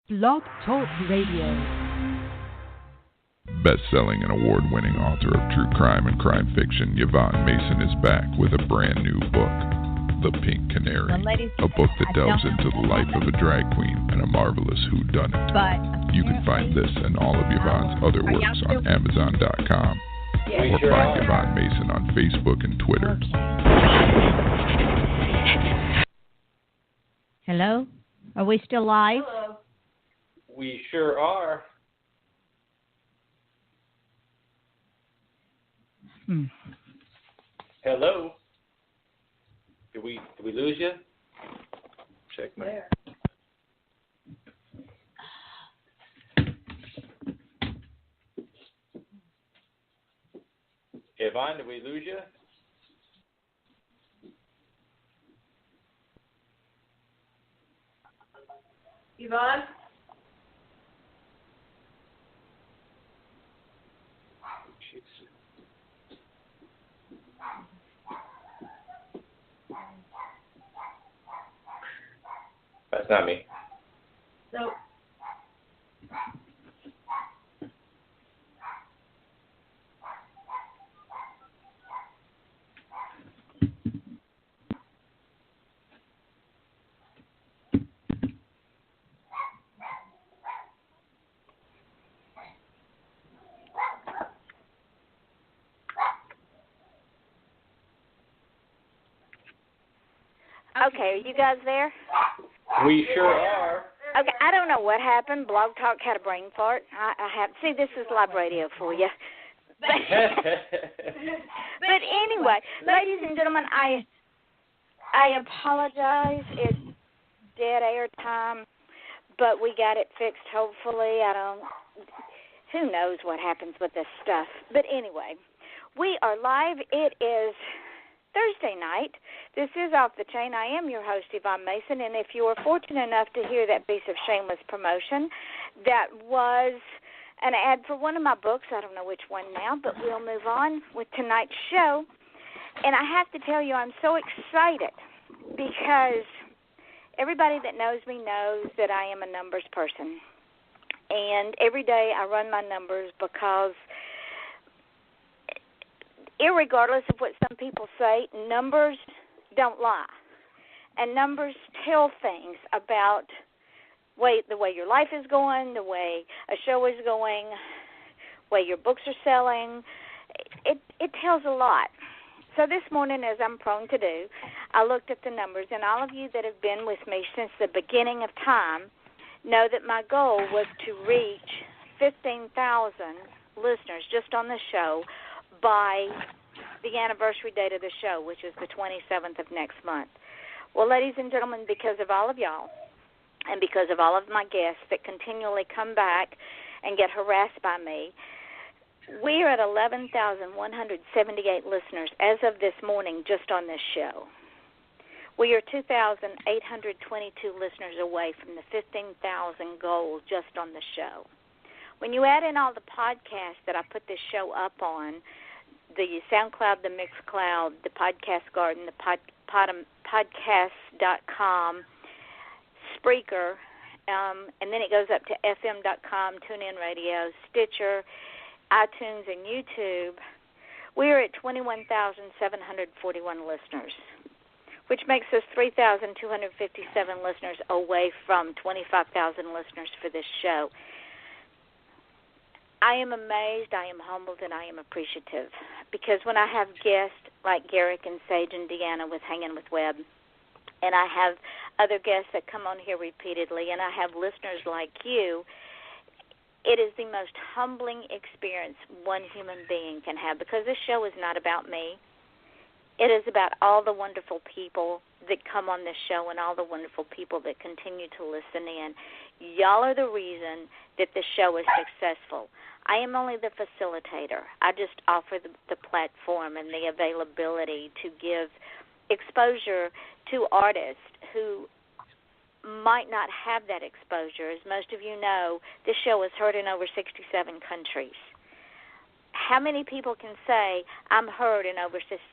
Blog Talk Radio. Best-selling and award-winning author of true crime and crime fiction, Yvonne Mason is back with a brand new book, The Pink Canary, a book that delves into the life of a drag queen and a marvelous whodunit. You can find this and all of Yvonne's other works on Amazon.com or find Yvonne Mason on Facebook and Twitter. Hello? Are we still live? Hello. We sure are. Hello. Did we lose you? Check my. There. Yvonne, did we lose you? Yvonne? That's not me. Nope. Okay, are you guys there? We sure are. Okay, I don't know what happened. Blog Talk had a brain fart. I have. See, this is live radio for you. But anyway, ladies and gentlemen, I apologize. It's dead air time, but we got it fixed. Hopefully, who knows what happens with this stuff. But anyway, we are live. It is Thursday night. This is Off the Chain. I am your host, Yvonne Mason, and if you were fortunate enough to hear that piece of shameless promotion, that was an ad for one of my books. I don't know which one now, but we'll move on with tonight's show. And I have to tell you, I'm so excited because everybody that knows me knows that I am a numbers person. And every day I run my numbers because irregardless of what some people say, numbers don't lie. And numbers tell things about the way your life is going, the way a show is going, the way your books are selling. It tells a lot. So this morning, as I'm prone to do, I looked at the numbers, and all of you that have been with me since the beginning of time know that my goal was to reach 15,000 listeners just on the show by the anniversary date of the show, which is the 27th of next month. Well, ladies and gentlemen, because of all of y'all and because of all of my guests that continually come back and get harassed by me, we are at 11,178 listeners as of this morning just on this show. We are 2,822 listeners away from the 15,000 goal just on the show. When you add in all the podcasts that I put this show up on, the SoundCloud, the Mixcloud, the Podcast Garden, the podcast.com, Spreaker, and then it goes up to fm.com, TuneIn Radio, Stitcher, iTunes, and YouTube, we are at 21,741 listeners, which makes us 3,257 listeners away from 25,000 listeners for this show. I am amazed, I am humbled, and I am appreciative because when I have guests like Garrett and Sage and Deanna with Hangin With Web, and I have other guests that come on here repeatedly, and I have listeners like you, it is the most humbling experience one human being can have because this show is not about me. It is about all the wonderful people that come on this show and all the wonderful people that continue to listen in. Y'all are the reason that the show is successful. I am only the facilitator. I just offer the platform and the availability to give exposure to artists who might not have that exposure. As most of you know, this show is heard in over 67 countries. How many people can say, I'm heard in over 67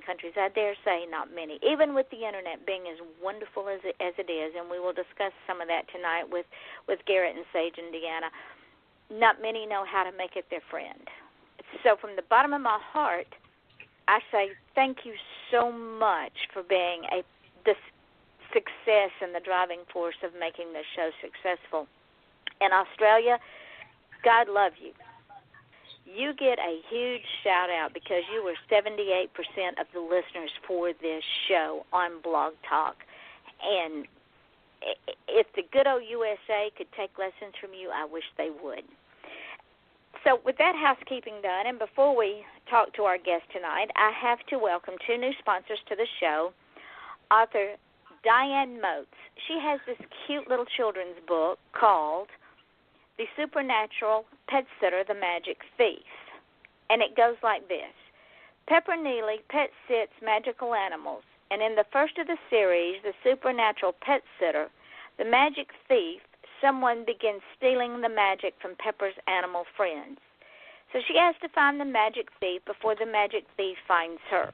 countries. I dare say not many. Even with the Internet being as wonderful as it is, and we will discuss some of that tonight with Garrett and Sage and Deanna, not many know how to make it their friend. So from the bottom of my heart, I say thank you so much for being the success and the driving force of making this show successful. In Australia, God love you. You get a huge shout-out because you were 78% of the listeners for this show on Blog Talk. And if the good old USA could take lessons from you, I wish they would. So with that housekeeping done, and before we talk to our guest tonight, I have to welcome two new sponsors to the show. Author Diane Motes. She has this cute little children's book called The Supernatural Pet Sitter, The Magic Thief. And it goes like this. Pepper Neely pet sits magical animals, and in the first of the series, The Supernatural Pet Sitter, The Magic Thief, someone begins stealing the magic from Pepper's animal friends. So she has to find the magic thief before the magic thief finds her.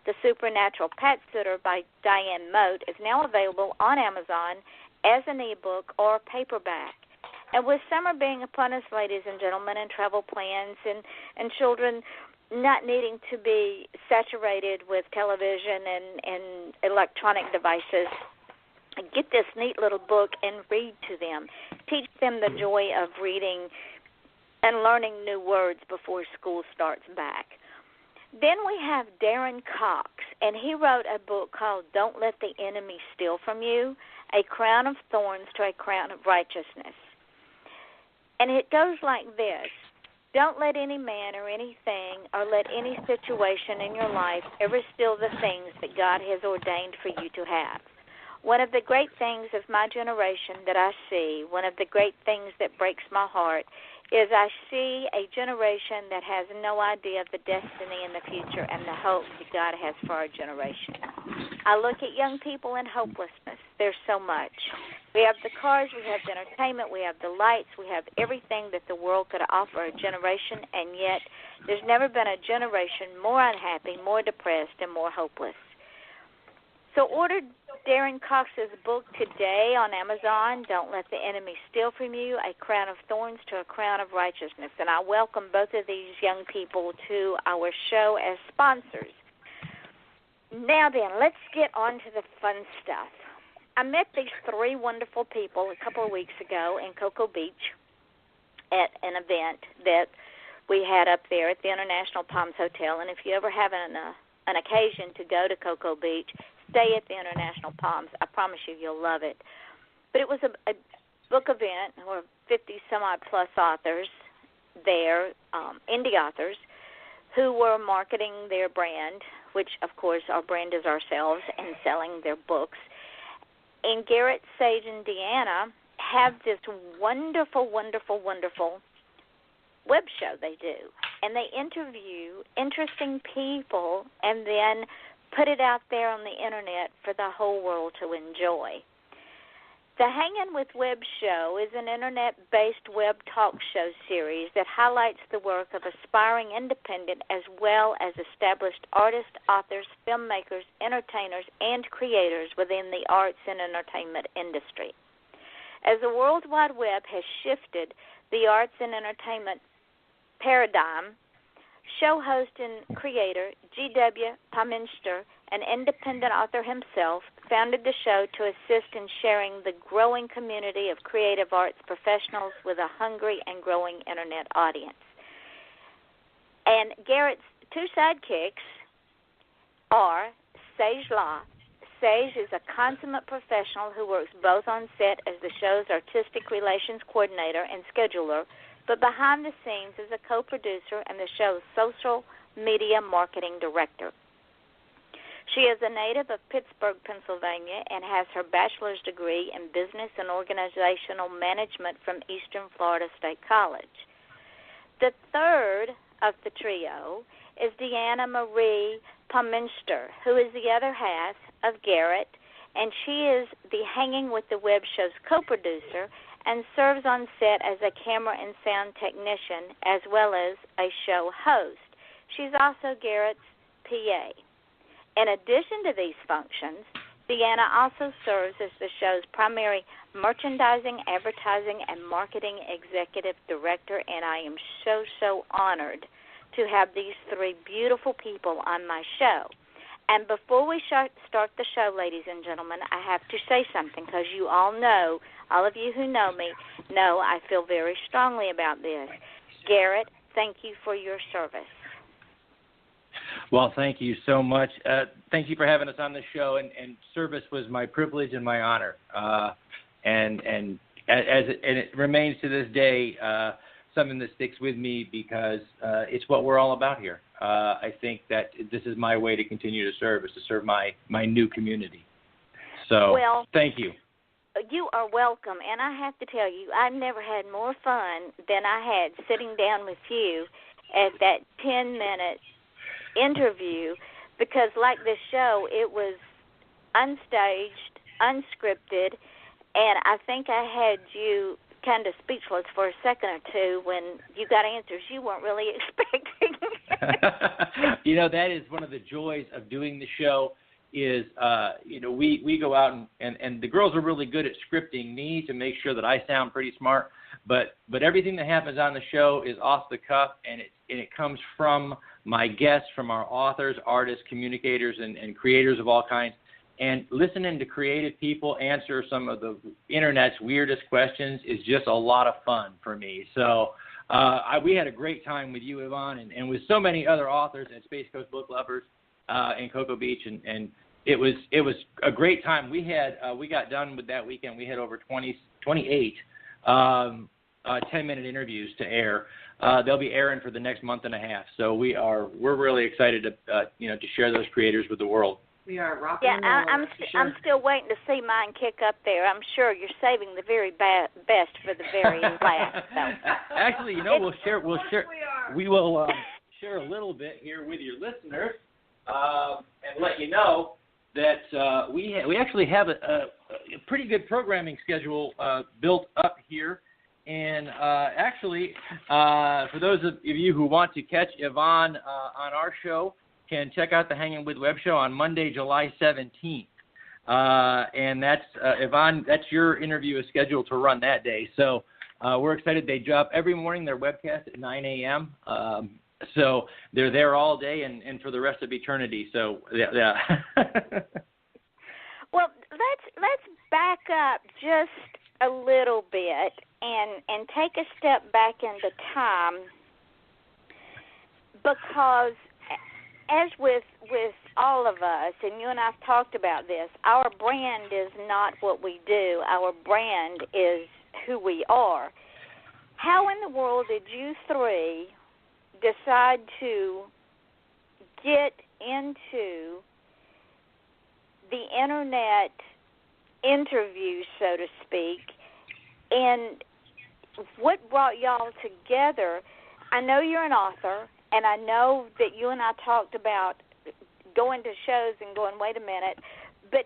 The Supernatural Pet Sitter by Diane Mote is now available on Amazon as an ebook or paperback. And with summer being upon us, ladies and gentlemen, and travel plans and children not needing to be saturated with television and electronic devices, get this neat little book and read to them. Teach them the joy of reading and learning new words before school starts back. Then we have Darren Cox, and he wrote a book called Don't Let the Enemy Steal From You, A Crown of Thorns to a Crown of Righteousness. And it goes like this. Don't let any man or anything or let any situation in your life ever steal the things that God has ordained for you to have. One of the great things of my generation that I see, one of the great things that breaks my heart, is I see a generation that has no idea of the destiny and the future and the hope that God has for our generation. I look at young people in hopelessness. There's so much. We have the cars, we have the entertainment, we have the lights, we have everything that the world could offer a generation, and yet there's never been a generation more unhappy, more depressed, and more hopeless. So order Darren Cox's book today on Amazon, Don't Let the Enemy Steal From You, A Crown of Thorns to a Crown of Righteousness. And I welcome both of these young people to our show as sponsors. Now then, let's get on to the fun stuff. I met these three wonderful people a couple of weeks ago in Cocoa Beach at an event that we had up there at the International Palms Hotel. And if you ever have an occasion to go to Cocoa Beach, stay at the International Palms. I promise you'll love it. But it was a book event. There were 50-some-odd-plus authors there, indie authors, who were marketing their brand, which, of course, our brand is ourselves, and selling their books. And Garrett, Sage, and Deanna have this wonderful, wonderful, wonderful web show they do. And they interview interesting people and then put it out there on the Internet for the whole world to enjoy. The Hangin With Web Show is an Internet-based web talk show series that highlights the work of aspiring independent as well as established artists, authors, filmmakers, entertainers, and creators within the arts and entertainment industry. As the World Wide Web has shifted the arts and entertainment paradigm, show host and creator G.W. Pomichter, an independent author himself, founded the show to assist in sharing the growing community of creative arts professionals with a hungry and growing Internet audience. And Garrett's two sidekicks are Sage Law. Sage is a consummate professional who works both on set as the show's artistic relations coordinator and scheduler, but behind the scenes is a co-producer and the show's social media marketing director. She is a native of Pittsburgh, Pennsylvania, and has her bachelor's degree in business and organizational management from Eastern Florida State College. The third of the trio is Deanna Marie Pomichter, who is the other half of Garrett, and she is the Hanging With the Web Show's co-producer and serves on set as a camera and sound technician as well as a show host. She's also Garrett's PA. In addition to these functions, Deanna also serves as the show's primary merchandising, advertising, and marketing executive director, and I am so honored to have these three beautiful people on my show. And before we start the show, ladies and gentlemen, I have to say something, because you all know, all of you who know me, know I feel very strongly about this. Garrett, thank you for your service. Well, thank you so much. Thank you for having us on the show, and service was my privilege and my honor. And it remains to this day something that sticks with me, because it's what we're all about here. I think that this is my way to continue to serve, is to serve my new community. So, well, thank you. You are welcome. And I have to tell you, I never had more fun than I had sitting down with you at that 10-minute interview, because like this show, it was unstaged, unscripted, and I think I had you kind of speechless for a second or two when you got answers you weren't really expecting. That is one of the joys of doing the show is, we go out and the girls are really good at scripting me to make sure that I sound pretty smart, but everything that happens on the show is off the cuff, and it comes from my guests, from our authors, artists, communicators, and creators of all kinds. And listening to creative people answer some of the Internet's weirdest questions is just a lot of fun for me. So we had a great time with you, Yvonne, and with so many other authors at Space Coast Book Lovers in Cocoa Beach, and it was a great time. We got done with that weekend. We had over 28 10-minute interviews to air. They'll be airing for the next month and a half. So we're really excited to share those creators with the world. We are rocking. Yeah, I'm still waiting to see mine kick up there. I'm sure you're saving the very best for the very last. So. Actually, we'll share. We will share a little bit here with your listeners, and let you know that we actually have a pretty good programming schedule built up here. And actually, for those of you who want to catch Yvonne on our show, can check out the Hangin With Web Show on Monday, July 17th. And that's, Yvonne, that's your interview is scheduled to run that day. So we're excited. They drop every morning their webcast at 9 a.m. So they're there all day and for the rest of eternity. So, yeah. Well, let's back up just a little bit and take a step back into time, because as with all of us, and you and I have talked about this, our brand is not what we do. Our brand is who we are. How in the world did you three decide to get into the Internet interview, so to speak, and what brought y'all together? I know you're an author, and I know that you and I talked about going to shows and going, wait a minute, but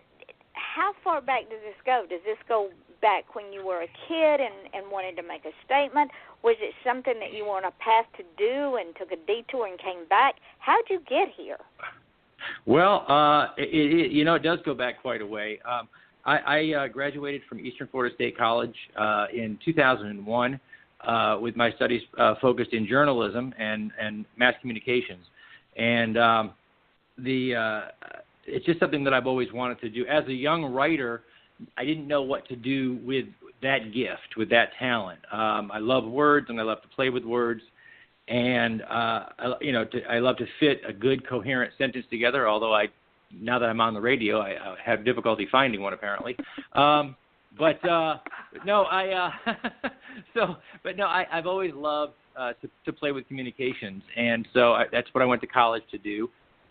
how far back does this go? Does this go back when you were a kid and wanted to make a statement? Was it something that you were on a path to do and took a detour and came back? How'd you get here? Well, it does go back quite a way. I graduated from Eastern Florida State College in 2001 with my studies focused in journalism and mass communications. And it's just something that I've always wanted to do. As a young writer, I didn't know what to do with that gift, with that talent. I love words, and I love to play with words. And, I love to fit a good, coherent sentence together, although now that I'm on the radio, I have difficulty finding one, apparently. I've always loved to play with communications, and so that's what I went to college to do.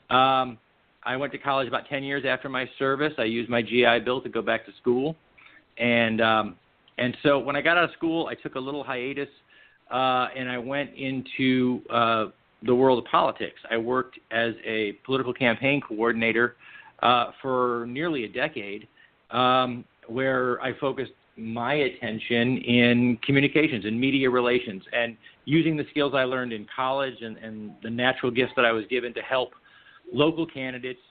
I went to college about 10 years after my service. I used my GI Bill to go back to school, and so when I got out of school, I took a little hiatus, and I went into the world of politics. I worked as a political campaign coordinator for nearly a decade, where I focused my attention in communications and media relations, and using the skills I learned in college and the natural gifts that I was given to help local candidates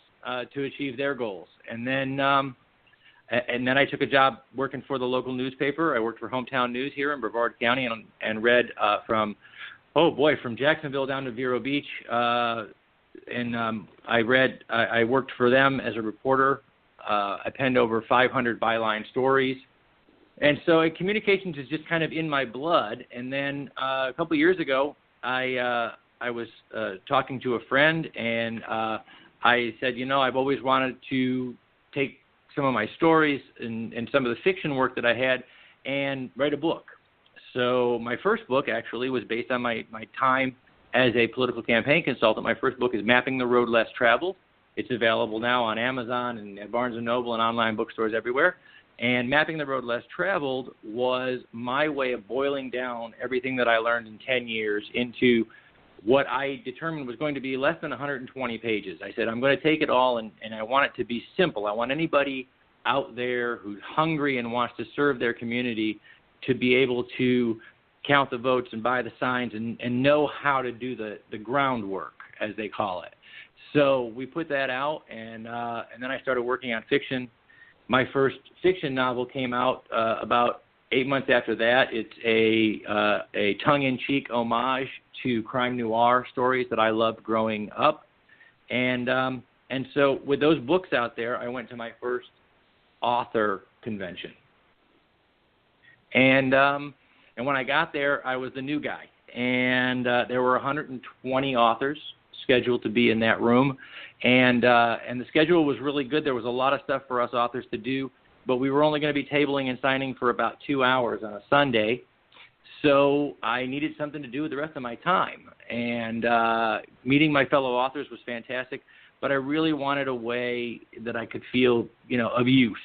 to achieve their goals. And then I took a job working for the local newspaper. I worked for Hometown News here in Brevard County and read from Jacksonville down to Vero Beach. I worked for them as a reporter. I penned over 500 byline stories. And so communications is just kind of in my blood. And then a couple of years ago, I was talking to a friend, and I said, I've always wanted to take some of my stories and some of the fiction work that I had and write a book. So my first book actually was based on my time as a political campaign consultant. My first book is Mapping the Road Less Traveled. It's available now on Amazon and at Barnes & Noble and online bookstores everywhere. And Mapping the Road Less Traveled was my way of boiling down everything that I learned in 10 years into what I determined was going to be less than 120 pages. I said, I'm going to take it all, and I want it to be simple. I want anybody out there who's hungry and wants to serve their community to be able to count the votes and buy the signs and know how to do the groundwork, as they call it. So we put that out, and then I started working on fiction. My first fiction novel came out about 8 months after that. It's a tongue-in-cheek homage to crime noir stories that I loved growing up. And so with those books out there, I went to my first author convention. And when I got there, I was the new guy. And there were 120 authors scheduled to be in that room. And the schedule was really good. There was a lot of stuff for us authors to do, but we were only going to be tabling and signing for about 2 hours on a Sunday. So I needed something to do with the rest of my time. And meeting my fellow authors was fantastic, but I really wanted a way that I could feel, of use.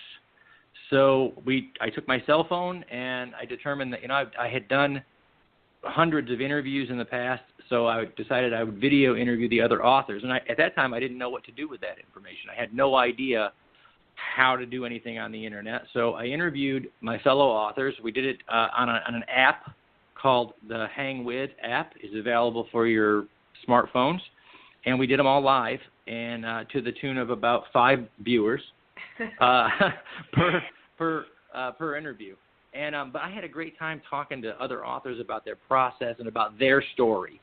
So I took my cell phone, and I determined that, I had done hundreds of interviews in the past, so I decided I would video interview the other authors. And at that time, I didn't know what to do with that information. I had no idea how to do anything on the internet. So I interviewed my fellow authors. We did it on an app called the Hangin With app. It's available for your smartphones. And we did them all live, and to the tune of about 5 viewers per interview. And but I had a great time talking to other authors about their process and about their story.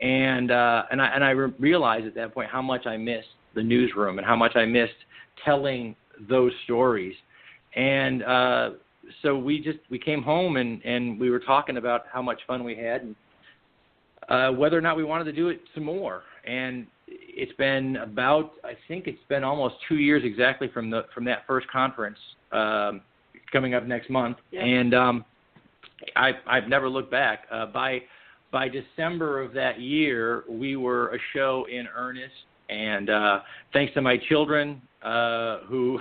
And I realized at that point how much I missed the newsroom and how much I missed telling those stories. And so we came home and we were talking about how much fun we had and whether or not we wanted to do it some more. And it's been almost 2 years exactly from that first conference coming up next month. Yeah. And I've never looked back. By December of that year, we were a show in earnest. And thanks to my children who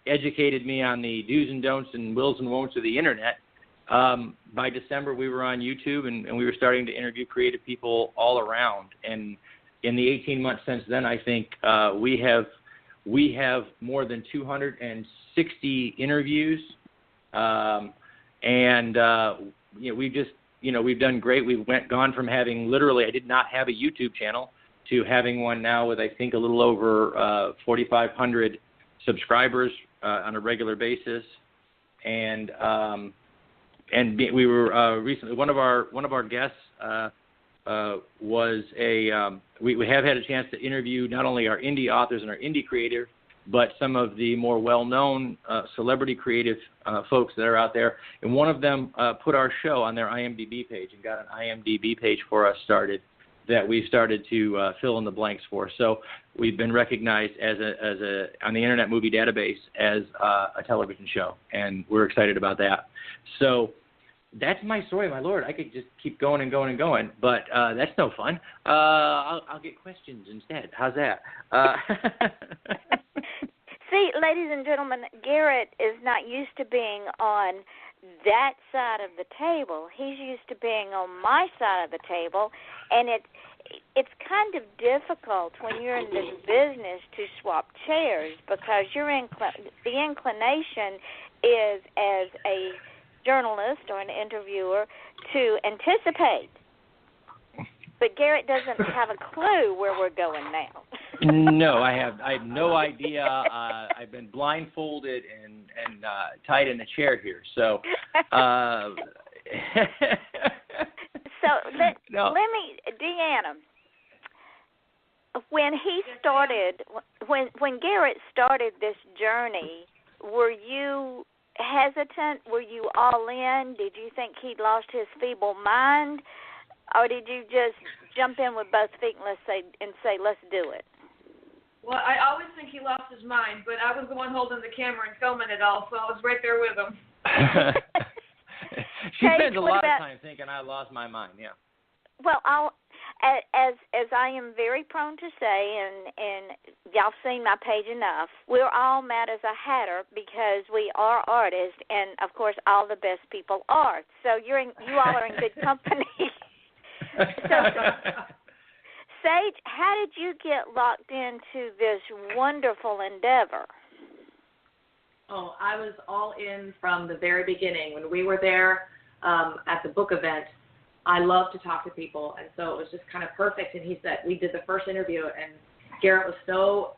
educated me on the do's and don'ts and wills and won'ts of the internet, by December we were on YouTube and we were starting to interview creative people all around. And in the 18 months since then, I think we have more than 260 interviews, we've done great. We've gone from having I did not have a YouTube channel to having one now with I think a little over 4,500 subscribers on a regular basis, and we were recently one of our guests was we have had a chance to interview not only our indie authors and our indie creators, but some of the more well-known celebrity creative folks that are out there. And one of them put our show on their IMDb page and got an IMDb page for us started that we started to fill in the blanks for. So we've been recognized as on the Internet Movie Database as a television show, and we're excited about that. So that's my story, my lord. I could just keep going and going and going, but that's no fun. I'll get questions instead. How's that? See, ladies and gentlemen, Garrett is not used to being on that side of the table. He's used to being on my side of the table, and it's kind of difficult when you're in this business to swap chairs because the inclination is as a journalist or an interviewer to anticipate. But Garrett doesn't have a clue where we're going now. No, I have no idea. I've been blindfolded and tied in a chair here. So, let me, Deanna. When he started, when Garrett started this journey, were you hesitant? Were you all in? Did you think he'd lost his feeble mind, or did you just jump in with both feet and say, let's do it? Well, I always think he lost his mind, but I was the one holding the camera and filming it all, so I was right there with him. She spends a lot of time thinking I lost my mind. Yeah. Well, as I am very prone to say, and y'all seen my page enough, we're all mad as a hatter because we are artists, and of course, all the best people are. So you all are in good company. So, Sage, how did you get locked into this wonderful endeavor? Oh, I was all in from the very beginning. When we were there at the book event, I love to talk to people, and so it was just kind of perfect. And he said, we did the first interview, and Garrett was so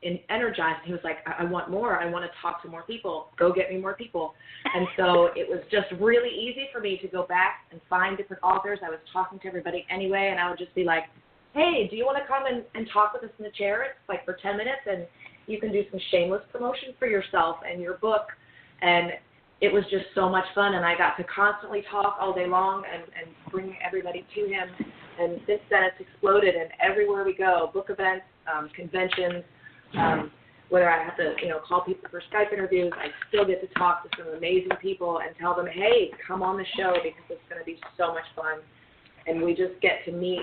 energized. He was like, I want more. I want to talk to more people. Go get me more people. And so it was just really easy for me to go back and find different authors. I was talking to everybody anyway, and I would just be like, hey, do you want to come and talk with us in the chair? It's like for 10 minutes, and you can do some shameless promotion for yourself and your book. And it was just so much fun, and I got to constantly talk all day long and bring everybody to him. And since then, it's exploded, and everywhere we go, book events, conventions, whether I have to, call people for Skype interviews, I still get to talk to some amazing people and tell them, hey, come on the show because it's going to be so much fun. And we just get to meet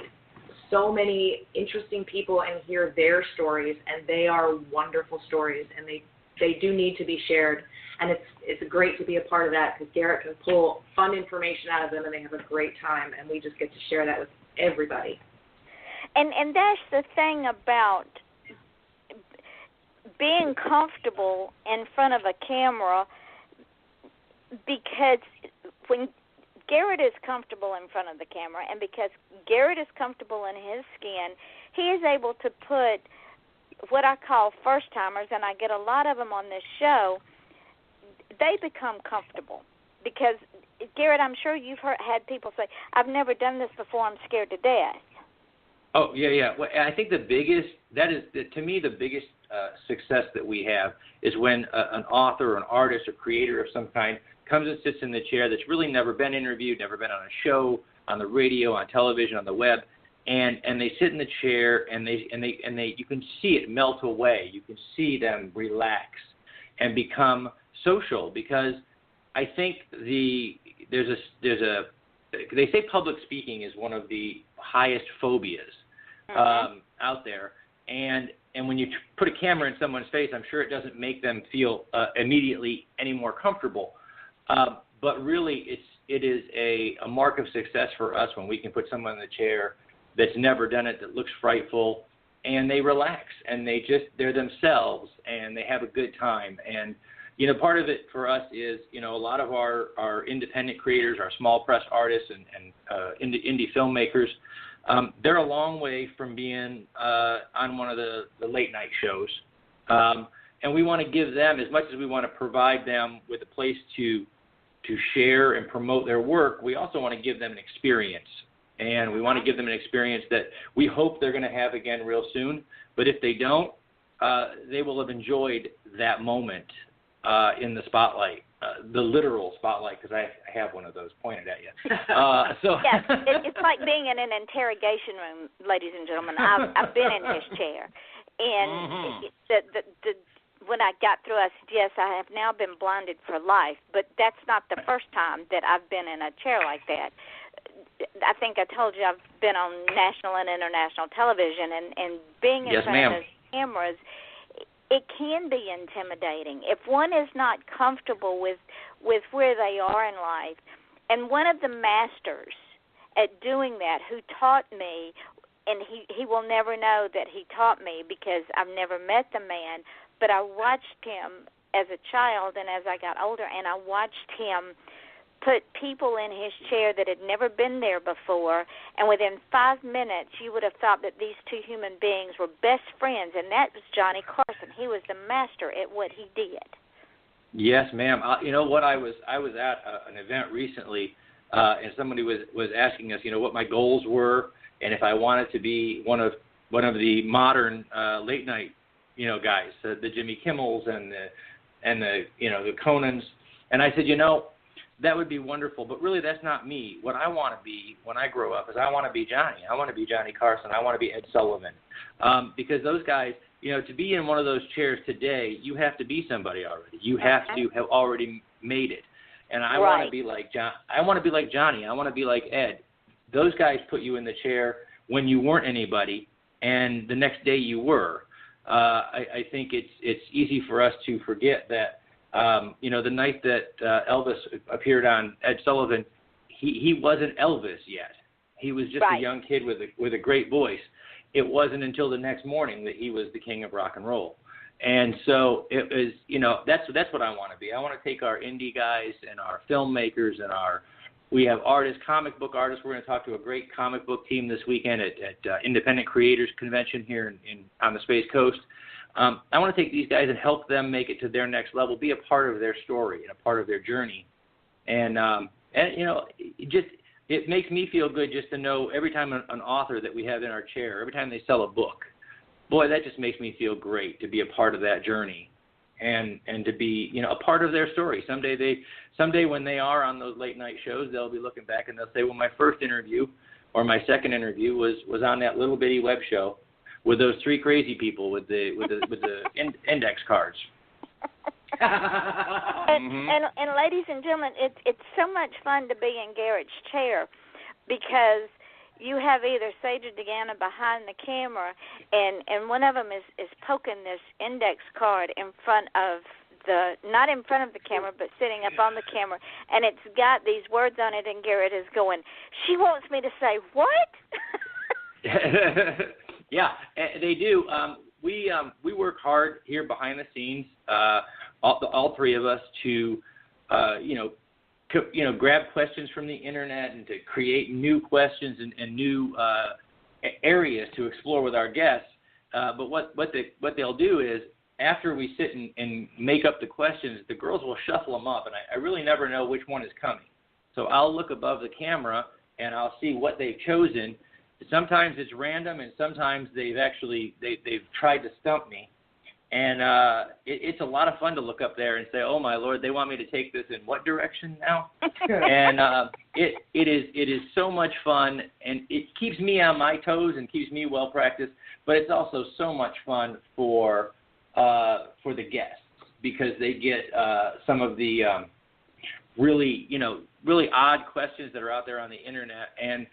so many interesting people and hear their stories, and they are wonderful stories, and they do need to be shared. And it's great to be a part of that because Garrett can pull fun information out of them, and they have a great time, and we just get to share that with everybody. And that's the thing about being comfortable in front of a camera, because when Garrett is comfortable in front of the camera, and because Garrett is comfortable in his skin, he is able to put what I call first-timers, and I get a lot of them on this show, they become comfortable. Because, Garrett, I'm sure you've had people say, I've never done this before, I'm scared to death. Oh, yeah. Well, I think to me, the biggest success that we have is when an author or an artist or creator of some kind comes and sits in the chair that's really never been interviewed, never been on a show, on the radio, on television, on the web, and they sit in the chair and they you can see it melt away. You can see them relax and become social, because I think they say public speaking is one of the highest phobias out there, and when you put a camera in someone's face, I'm sure it doesn't make them feel immediately any more comfortable. But really, it is a mark of success for us when we can put someone in the chair that's never done it, that looks frightful, and they relax, and they're themselves, and they have a good time. And, part of it for us is, a lot of our independent creators, our small press artists and indie filmmakers, they're a long way from being on one of the late night shows. And we want to give them, as much as we want to provide them with a place to share and promote their work, we also want to give them an experience. And we want to give them an experience that we hope they're going to have again real soon. But if they don't, they will have enjoyed that moment in the spotlight, the literal spotlight, because I have one of those pointed at you. Yes, it's like being in an interrogation room, ladies and gentlemen. I've been in his chair. And when I got through, I said, yes, I have now been blinded for life. But that's not the first time that I've been in a chair like that. I think I told you I've been on national and international television, and being in front of those cameras, it can be intimidating if one is not comfortable with where they are in life. And one of the masters at doing that who taught me, and he will never know that he taught me because I've never met the man, but I watched him as a child and as I got older, and I watched him put people in his chair that had never been there before, and within 5 minutes you would have thought that these two human beings were best friends, and that was Johnny Carson. He was the master at what he did. Yes, ma'am. You know what? I was at an event recently, and somebody was asking us, what my goals were, and if I wanted to be one of the modern late night, guys, the Jimmy Kimmels and the the Conans, and I said, that would be wonderful, but really that's not me. What I want to be when I grow up is I want to be Johnny. I want to be Johnny Carson. I want to be Ed Sullivan, because those guys. To be in one of those chairs today, you have to be somebody already. You have to have already made it. And I want to be like John. I want to be like Johnny. I want to be like Ed. Those guys put you in the chair when you weren't anybody, and the next day you were. I think it's easy for us to forget that. The night that Elvis appeared on Ed Sullivan, he wasn't Elvis yet. He was just a young kid with a great voice. It wasn't until the next morning that he was the king of rock and roll. And so it was, that's what I want to be. I want to take our indie guys and our filmmakers and we have artists, comic book artists. We're going to talk to a great comic book team this weekend at Independent Creators Convention here on the Space Coast. I want to take these guys and help them make it to their next level, be a part of their story and a part of their journey. And it makes me feel good just to know every time an author that we have in our chair, every time they sell a book, boy, that just makes me feel great to be a part of that journey and to be, a part of their story. Someday when they are on those late night shows, they'll be looking back and they'll say, well, my first interview or my second interview was on that little bitty web show with those three crazy people with the index cards. And ladies and gentlemen, it's so much fun to be in Garrett's chair because you have either Sage or Deanna behind the camera, and one of them is poking this index card in front of not in front of the camera, but sitting up on the camera, and it's got these words on it, and Garrett is going, she wants me to say what? Yeah, they do. We work hard here behind the scenes, all three of us, to grab questions from the internet and to create new questions and new areas to explore with our guests. But what they'll do is after we sit and make up the questions, the girls will shuffle them up, and I really never know which one is coming. So I'll look above the camera and I'll see what they've chosen. Sometimes it's random, and sometimes they've tried to stump me. And it's a lot of fun to look up there and say, oh, my Lord, they want me to take this in what direction now? And it is so much fun, and it keeps me on my toes and keeps me well practiced, but it's also so much fun for the guests because they get some of the really odd questions that are out there on the internet. And,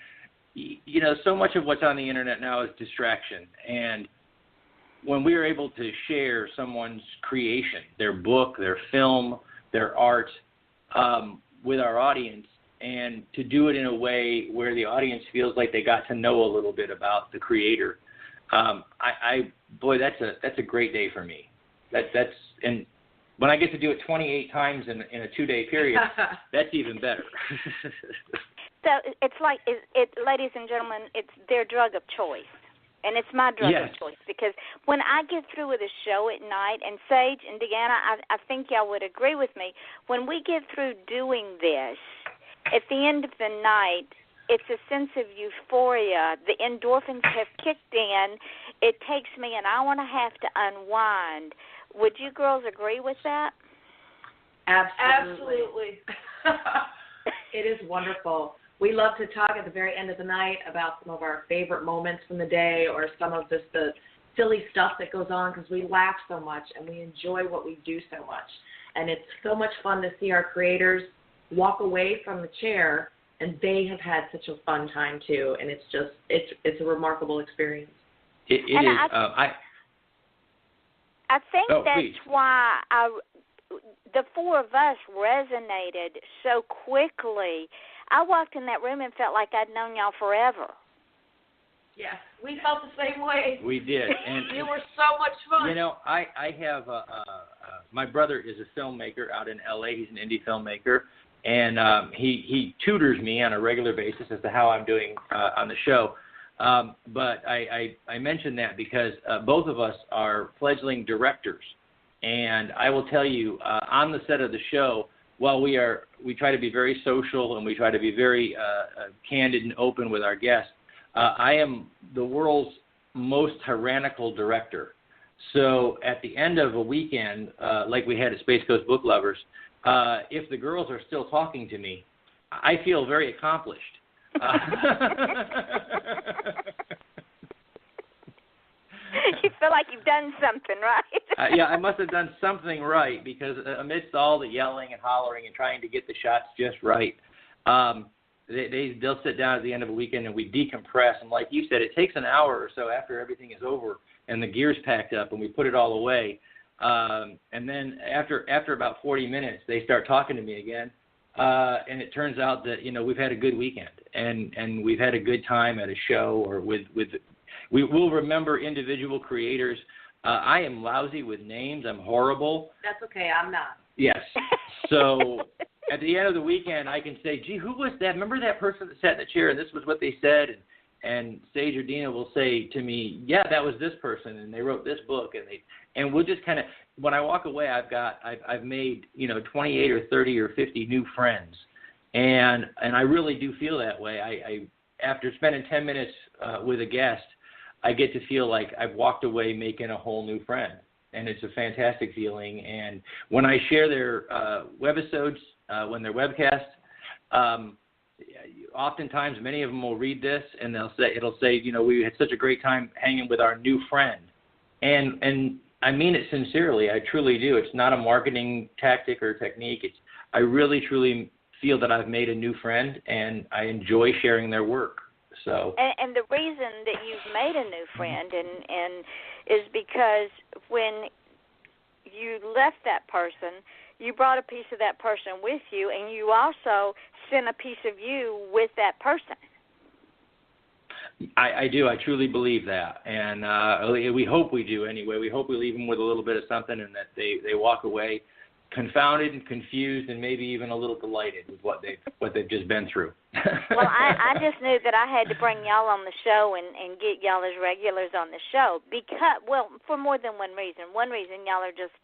so much of what's on the internet now is distraction. And when we are able to share someone's creation, their book, their film, their art with our audience, and to do it in a way where the audience feels like they got to know a little bit about the creator, that's a great day for me. And when I get to do it 28 times in a 2-day period, that's even better. So it's like, ladies and gentlemen, it's their drug of choice. And it's my drug of choice because when I get through with a show at night, and Sage and Deanna, I think y'all would agree with me, when we get through doing this, at the end of the night, it's a sense of euphoria. The endorphins have kicked in. It takes me an hour and a half to unwind. Would you girls agree with that? Absolutely. It is wonderful. We love to talk at the very end of the night about some of our favorite moments from the day or some of just the silly stuff that goes on because we laugh so much and we enjoy what we do so much. And it's so much fun to see our creators walk away from the chair and they have had such a fun time too. And it's just, it's a remarkable experience. It is. I think that's please. Why the four of us resonated so quickly. I walked in that room and felt like I'd known y'all forever. Yes, we felt the same way. We did. And it was so much fun. I have my brother is a filmmaker out in L.A. He's an indie filmmaker, and he tutors me on a regular basis as to how I'm doing on the show. But I mentioned that because both of us are fledgling directors, and I will tell you, on the set of the show, while we try to be very social and we try to be very candid and open with our guests, I am the world's most tyrannical director. So at the end of a weekend, like we had at Space Coast Book Lovers, if the girls are still talking to me, I feel very accomplished. You feel like you've done something right. Yeah, I must have done something right, because amidst all the yelling and hollering and trying to get the shots just right, they'll sit down at the end of a weekend and we decompress. And like you said, it takes an hour or so after everything is over and the gear's packed up and we put it all away. And then after about 40 minutes, they start talking to me again. And it turns out that, we've had a good weekend and we've had a good time at a show or we will remember individual creators. I am lousy with names. I'm horrible. That's okay. I'm not. Yes. So at the end of the weekend, I can say, gee, who was that? Remember that person that sat in the chair and this was what they said? And Sage or Deanna will say to me, yeah, that was this person, and they wrote this book, and we'll just kind of, when I walk away, I've made 28 or 30 or 50 new friends, and I really do feel that way. I after spending 10 minutes with a guest, I get to feel like I've walked away making a whole new friend, and it's a fantastic feeling. And when I share their webisodes, when they're webcasts, oftentimes many of them will read this and it'll say, we had such a great time hanging with our new friend. And I mean it sincerely. I truly do. It's not a marketing tactic or technique. I really, truly feel that I've made a new friend and I enjoy sharing their work. So. And the reason that you've made a new friend and is because when you left that person, you brought a piece of that person with you, and you also sent a piece of you with that person. I do. I truly believe that. And we hope we do anyway. We hope we leave them with a little bit of something and that they walk away confounded and confused and maybe even a little delighted with what they've just been through. Well, I just knew that I had to bring y'all on the show and get y'all as regulars on the show for more than one reason. One reason, y'all are just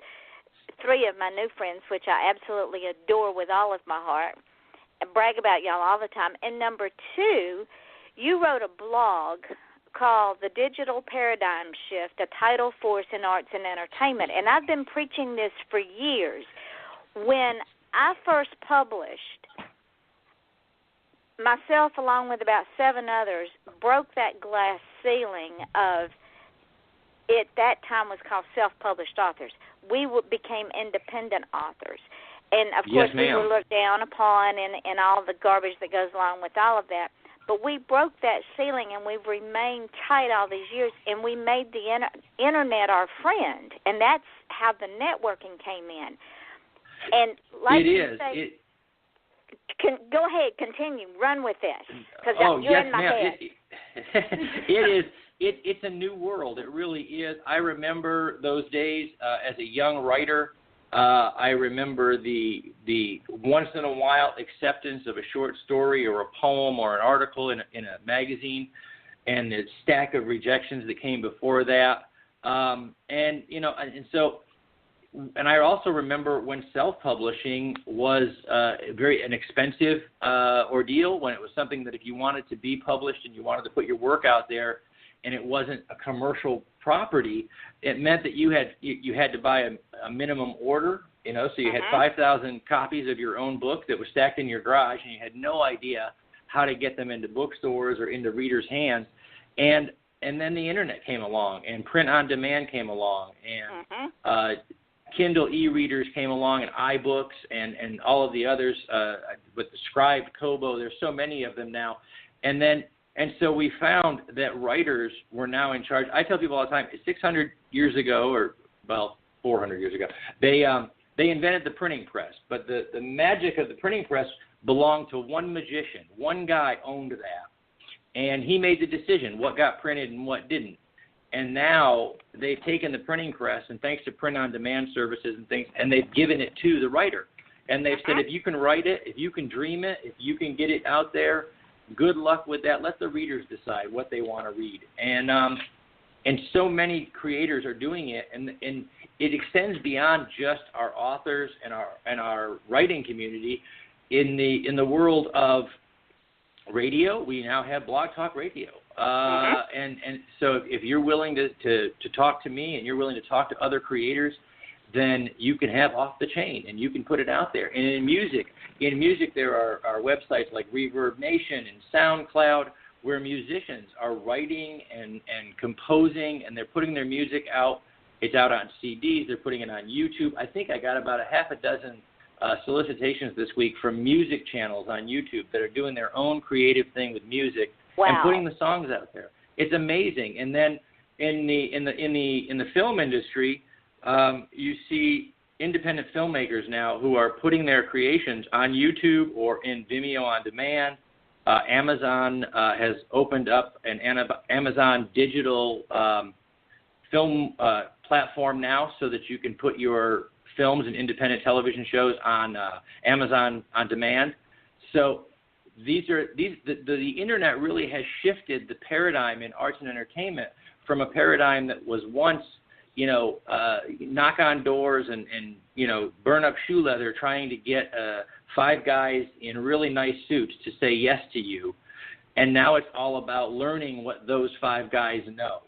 three of my new friends, which I absolutely adore with all of my heart, and brag about y'all all the time. And number two, you wrote a blog called The Digital Paradigm Shift, a Tidal Force in Arts and Entertainment. And I've been preaching this for years. When I first published, myself along with about 7 others broke that glass ceiling of it. That time was called self-published authors. We became independent authors. And, of course, we were looked down upon and all the garbage that goes along with all of that. But we broke that ceiling, and we've remained tight all these years, and we made the Internet our friend. And that's how the networking came in. And like you say, go ahead, continue, run with this, because you're in my head. It is. It's a new world. It really is. I remember those days as a young writer. I remember the once in a while acceptance of a short story or a poem or an article in a magazine, and the stack of rejections that came before that. And I also remember when self-publishing was an expensive ordeal, when it was something that if you wanted to be published and you wanted to put your work out there, and it wasn't a commercial property, it meant that you had to buy a minimum order, so you had 5,000 copies of your own book that was stacked in your garage, and you had no idea how to get them into bookstores or into readers' hands. And then the internet came along, and print on demand came along, and Kindle e-readers came along, and iBooks, and all of the others with the Scribe, Kobo. There's so many of them now, And so we found that writers were now in charge. I tell people all the time, 600 years ago, 400 years ago, they invented the printing press. But the magic of the printing press belonged to one magician. One guy owned that. And he made the decision what got printed and what didn't. And now they've taken the printing press, and thanks to print-on-demand services and things, and they've given it to the writer. And they've said, if you can write it, if you can dream it, if you can get it out there, good luck with that. Let the readers decide what they want to read. And so many creators are doing it, and it extends beyond just our authors and our writing community. In the world of radio, we now have Blog Talk Radio. And so if you're willing to talk to me and you're willing to talk to other creators, then you can have Off the Chain and you can put it out there. And in music there are websites like Reverb Nation and SoundCloud where musicians are writing and composing, and they're putting their music out. It's out on CDs. They're putting it on YouTube. I think I got about a half a dozen solicitations this week from music channels on YouTube that are doing their own creative thing with music. Wow. And putting the songs out there. It's amazing. And then in the film industry, you see independent filmmakers now who are putting their creations on YouTube or in Vimeo on demand. Amazon has opened up an Amazon digital film platform now, so that you can put your films and independent television shows on Amazon on demand. So the internet really has shifted the paradigm in arts and entertainment from a paradigm that was once, knock on doors and burn up shoe leather trying to get 5 guys in really nice suits to say yes to you. And now it's all about learning what those 5 guys know.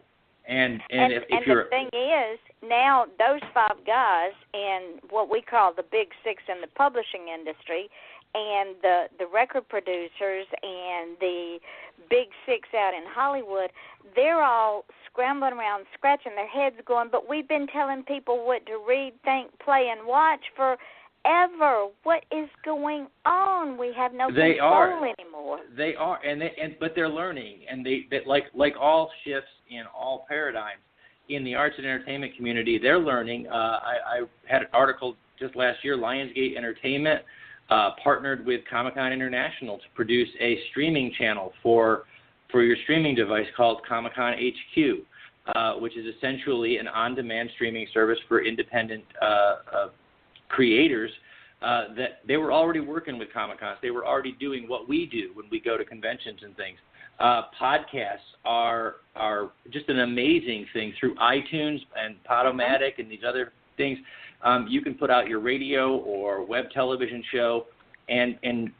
And the thing is, now those 5 guys in what we call the big 6 in the publishing industry, and the record producers and the big 6 out in Hollywood, they're all scrambling around, scratching their heads going, but we've been telling people what to read, think, play, and watch forever. What is going on? We have no control anymore. They are, but they're learning, and they like all shifts in all paradigms in the arts and entertainment community. They're learning. I had an article just last year. Lionsgate Entertainment partnered with Comic-Con International to produce a streaming channel for your streaming device called Comic-Con HQ, which is essentially an on-demand streaming service for independent creators that they were already working with Comic-Cons. They were already doing what we do when we go to conventions and things. Podcasts are just an amazing thing through iTunes and Podomatic and these other things. You can put out your radio or web television show and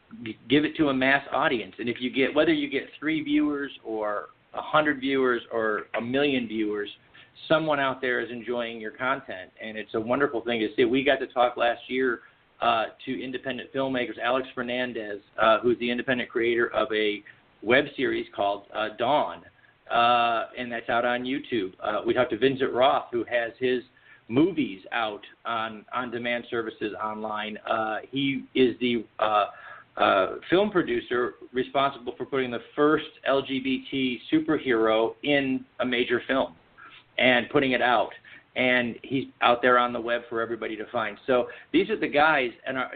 give it to a mass audience. And if you get, whether you get 3 viewers or 100 viewers or 1 million viewers, someone out there is enjoying your content. And it's a wonderful thing to see. We got to talk last year to independent filmmakers. Alex Fernandez, who's the independent creator of a web series called Dawn, and that's out on YouTube. We talked to Vincent Roth, who has his movies out on demand services online. He is the film producer responsible for putting the first LGBT superhero in a major film and putting it out. And he's out there on the web for everybody to find. So these are the guys, and our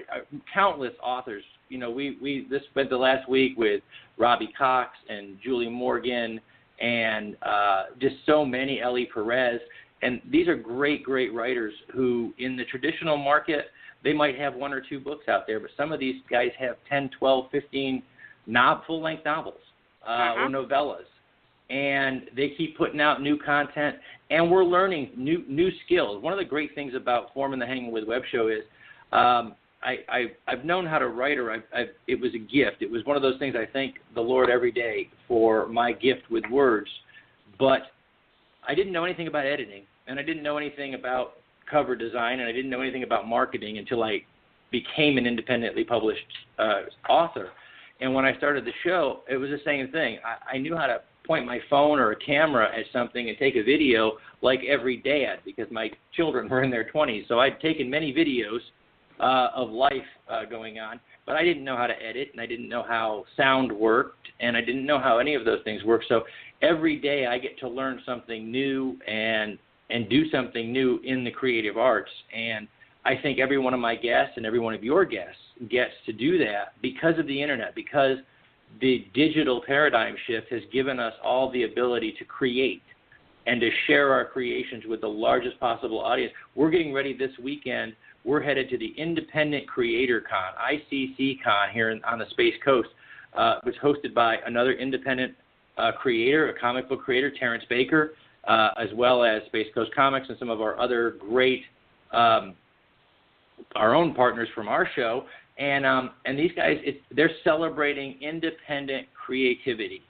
countless authors. We spent the last week with Robbie Cox and Julie Morgan and just so many, Ellie Perez. And these are great, great writers who, in the traditional market, they might have 1 or 2 books out there, but some of these guys have 10, 12, 15 full-length novels or novellas. And they keep putting out new content, and we're learning new skills. One of the great things about forming the Hangin With Web Show is I've known how to write, or it was a gift. It was one of those things I thank the Lord every day for my gift with words, but I didn't know anything about editing, and I didn't know anything about cover design, and I didn't know anything about marketing until I became an independently published author. And when I started the show, it was the same thing. I knew how to point my phone or a camera at something and take a video like every dad, because my children were in their 20s. So I'd taken many videos of life going on, but I didn't know how to edit, and I didn't know how sound worked, and I didn't know how any of those things work. So every day I get to learn something new and do something new in the creative arts. And I think every one of my guests and every one of your guests gets to do that because of the internet, because the digital paradigm shift has given us all the ability to create and to share our creations with the largest possible audience. We're getting ready this weekend we're headed to the Independent Creator Con, ICC Con here on the Space Coast. It was hosted by another independent creator, a comic book creator, Terrence Baker, as well as Space Coast Comics and some of our other great, our own partners from our show. And these guys, they're celebrating independent creativity.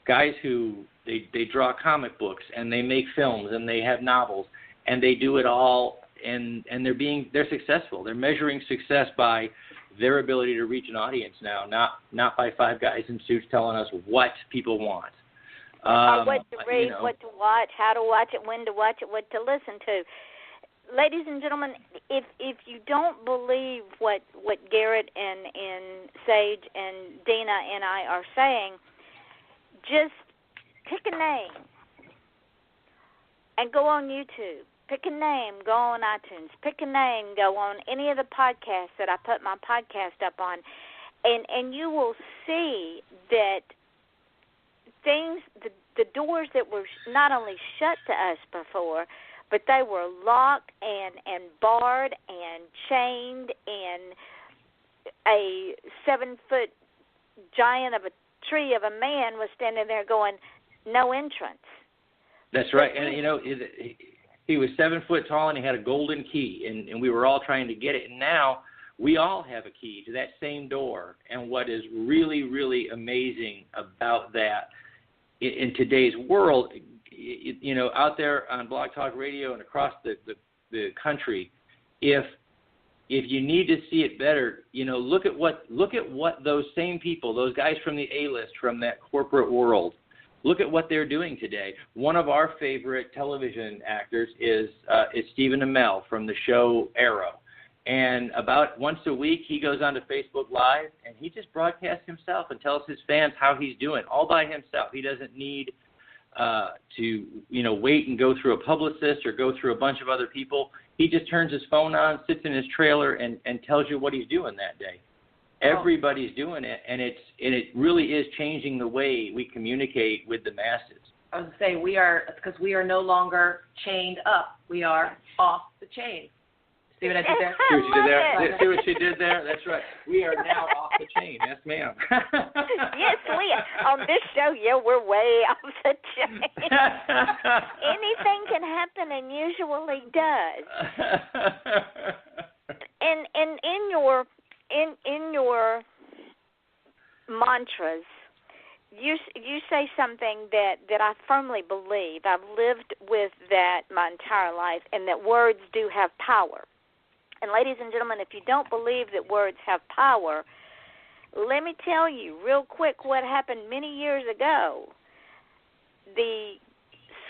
Guys who they draw comic books and they make films and they have novels and they do it all, and they're successful. They're measuring success by their ability to reach an audience now, not by five guys in suits telling us what people want. What to read, what to watch, how to watch it, when to watch it, what to listen to. Ladies and gentlemen, if you don't believe what Garrett and Sage and Deanna and I are saying, just pick a name and go on YouTube. Pick a name, go on iTunes. Pick a name, go on any of the podcasts that I put my podcast up on, and you will see that things, the doors that were not only shut to us before, but they were locked and barred and chained, and a 7-foot giant of a tree of a man was standing there going, no entrance. That's right. And, he was 7 foot tall and he had a golden key, and we were all trying to get it. And now we all have a key to that same door. And what is really, really amazing about that in today's world, out there on Blog Talk Radio and across the country, if you need to see it better, look at what those same people, those guys from the A-list, from that corporate world, look at what they're doing today. One of our favorite television actors is Stephen Amell from the show Arrow. And about once a week, he goes onto Facebook Live, and he just broadcasts himself and tells his fans how he's doing, all by himself. He doesn't need to wait and go through a publicist or go through a bunch of other people. He just turns his phone on, sits in his trailer, and tells you what he's doing that day. Everybody's doing it, and it really is changing the way we communicate with the masses. I was going to say, because we are no longer chained up. We are off the chain. See what I did there? See what she did there? That's right. We are now off the chain. Yes, ma'am. Yes, on this show, we're way off the chain. Anything can happen, and usually does. And in your mantras, you say something that I firmly believe. I've lived with that my entire life, and that words do have power. And ladies and gentlemen, if you don't believe that words have power, let me tell you real quick what happened many years ago. The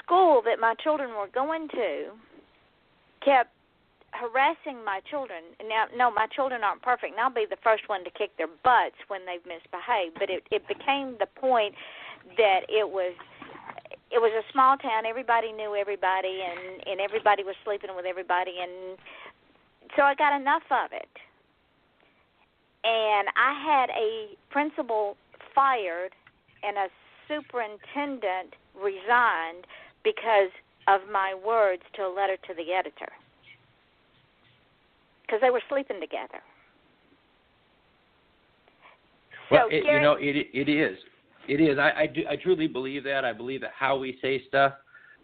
school that my children were going to kept harassing my children. Now, no, my children aren't perfect, and I'll be the first one to kick their butts when they've misbehaved. But it became the point that it was a small town. Everybody knew everybody, and everybody was sleeping with everybody, and so I got enough of it. And I had a principal fired and a superintendent resigned because of my words to a letter to the editor, because they were sleeping together. Well, it is. It is. I truly believe that. I believe that how we say stuff,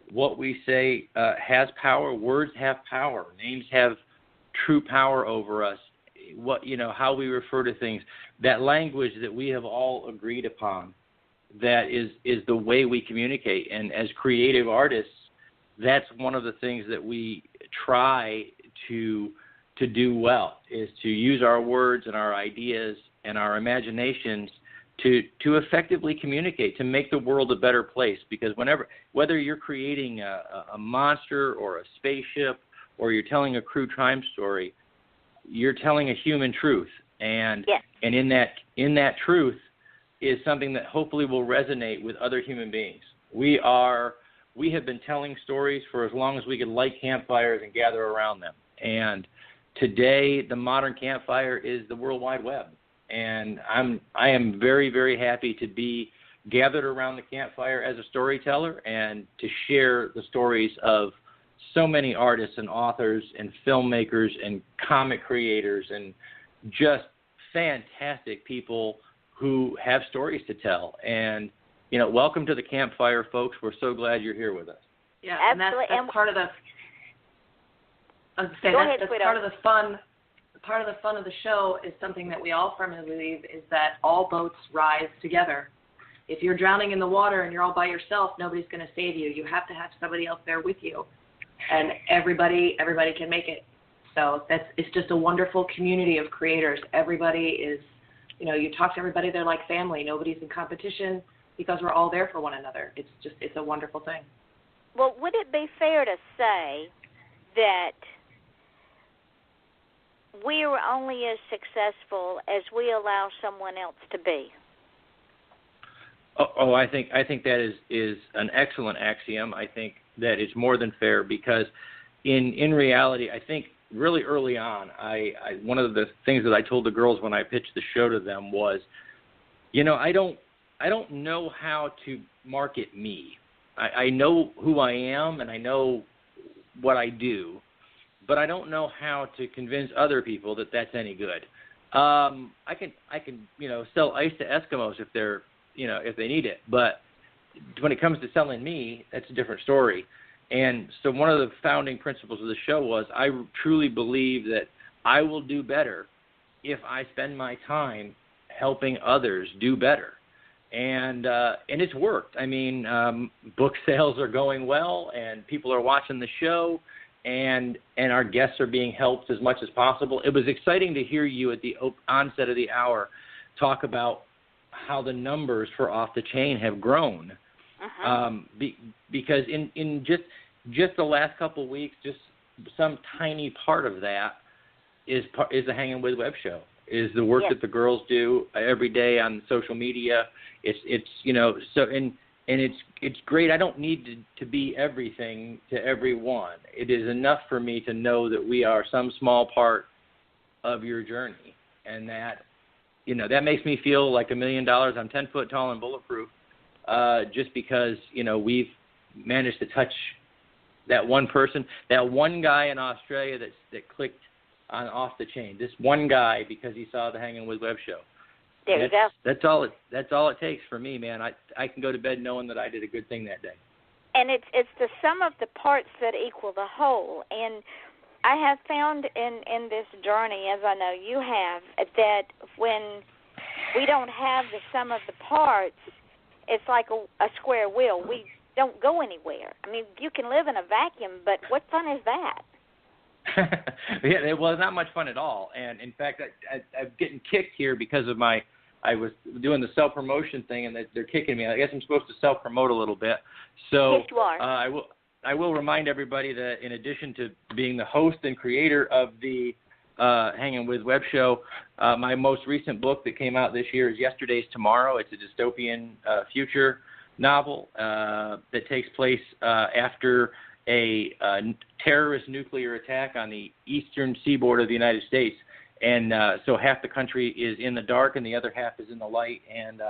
what we say has power. Words have power. Names have true power over us. How we refer to things, that language that we have all agreed upon, that is the way we communicate. And as creative artists, that's one of the things that we try to do well, is to use our words and our ideas and our imaginations to effectively communicate, to make the world a better place. Because whether you're creating a monster or a spaceship, or you're telling a true crime story, you're telling a human truth, and yes. And in that truth is something that hopefully will resonate with other human beings. We have been telling stories for as long as we could light campfires and gather around them. And today, the modern campfire is the World Wide Web, and I am very, very happy to be gathered around the campfire as a storyteller and to share the stories of so many artists and authors and filmmakers and comic creators and just fantastic people who have stories to tell. And, you know, welcome to the campfire, folks. We're so glad you're here with us. Yeah, and that's part of the. I was saying, that's part of the fun. Part of the fun of the show is something that we all firmly believe is that all boats rise together. If you're drowning in the water and you're all by yourself, nobody's going to save you. You have to have somebody else there with you, and everybody can make it. So it's just a wonderful community of creators. Everybody is, you know, you talk to everybody, they're like family. Nobody's in competition because we're all there for one another. It's a wonderful thing. Well, would it be fair to say that we are only as successful as we allow someone else to be? I think that is an excellent axiom. I think that it's more than fair because in reality, I think really early on, I one of the things that I told the girls when I pitched the show to them was, you know, I don't know how to market me. I know who I am and I know what I do, but I don't know how to convince other people that that's any good. I can you know, sell ice to Eskimos if they're, you know, if they need it, but when it comes to selling me, that's a different story. And so one of the founding principles of the show was I truly believe that I will do better if I spend my time helping others do better. And it's worked. I mean, book sales are going well, and people are watching the show, and our guests are being helped as much as possible. It was exciting to hear you at the onset of the hour talk about how the numbers for Off the Chain have grown. Because in just the last couple of weeks, just some tiny part of that is the Hangin With Web Show, is the work that the girls do every day on social media. It's you know, so and it's great. I don't need to be everything to everyone. It is enough for me to know that we are some small part of your journey, and that, you know, that makes me feel like $1 million. I'm 10 foot tall and bulletproof, just because, you know, we've managed to touch that one person, that one guy in Australia that clicked on Off the Chain. This one guy because he saw the Hangin With Web Show. There you go. That's all it takes for me, man. I can go to bed knowing that I did a good thing that day. And it's the sum of the parts that equal the whole. And I have found in this journey, as I know you have, that when we don't have the sum of the parts, it's like a square wheel. We don't go anywhere. I mean, you can live in a vacuum, but what fun is that? Yeah, well, it's not much fun at all. And in fact, I'm getting kicked here because of I was doing the self-promotion thing, and they're kicking me. I guess I'm supposed to self-promote a little bit. So yes, you are. I will remind everybody that in addition to being the host and creator of the Hangin With Web Show, my most recent book that came out this year is Yesterday's Tomorrow. It's a dystopian future novel that takes place after a terrorist nuclear attack on the eastern seaboard of the United States. And so half the country is in the dark and the other half is in the light. And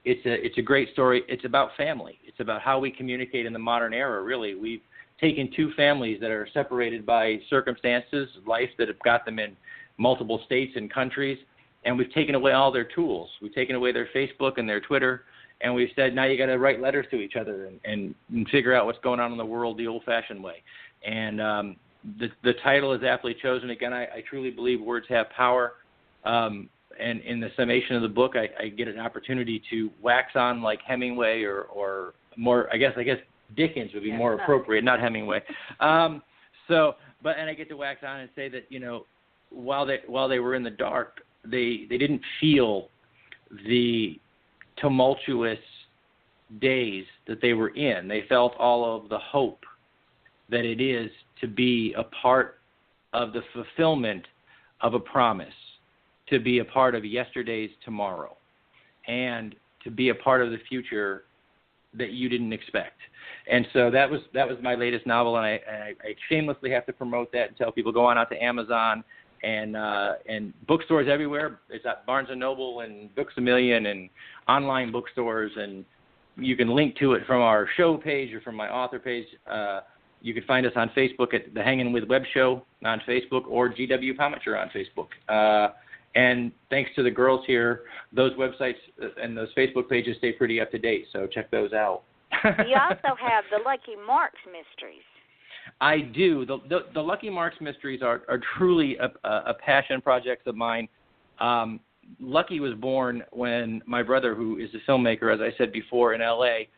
it's a great story. It's about family. It's about how we communicate in the modern era, really. We've taken two families that are separated by circumstances, life that have got them in multiple states and countries, and we've taken away all their tools. We've taken away their Facebook and their Twitter, and we've said, now you got to write letters to each other and figure out what's going on in the world the old-fashioned way. And the title is aptly chosen. Again, I truly believe words have power. And in the summation of the book, I get an opportunity to wax on like Hemingway or more. I guess Dickens would be more appropriate, not Hemingway. And I get to wax on and say that, you know, while they were in the dark, they didn't feel the tumultuous days that they were in. They felt all of the hope that it is to be a part of the fulfillment of a promise, to be a part of yesterday's tomorrow, and to be a part of the future that you didn't expect. And so that was my latest novel, and I shamelessly have to promote that and tell people go on out to Amazon and bookstores everywhere. It's at Barnes & Noble and Books A Million and online bookstores, and you can link to it from our show page or from my author page. You can find us on Facebook at the Hangin With Web Show on Facebook or GW Pomichter on Facebook. And thanks to the girls here, those websites and those Facebook pages stay pretty up to date, so check those out. You also have the Lucky Marks Mysteries. I do. The Lucky Marks Mysteries are truly a passion project of mine. Lucky was born when my brother, who is a filmmaker, as I said before, in L.A.,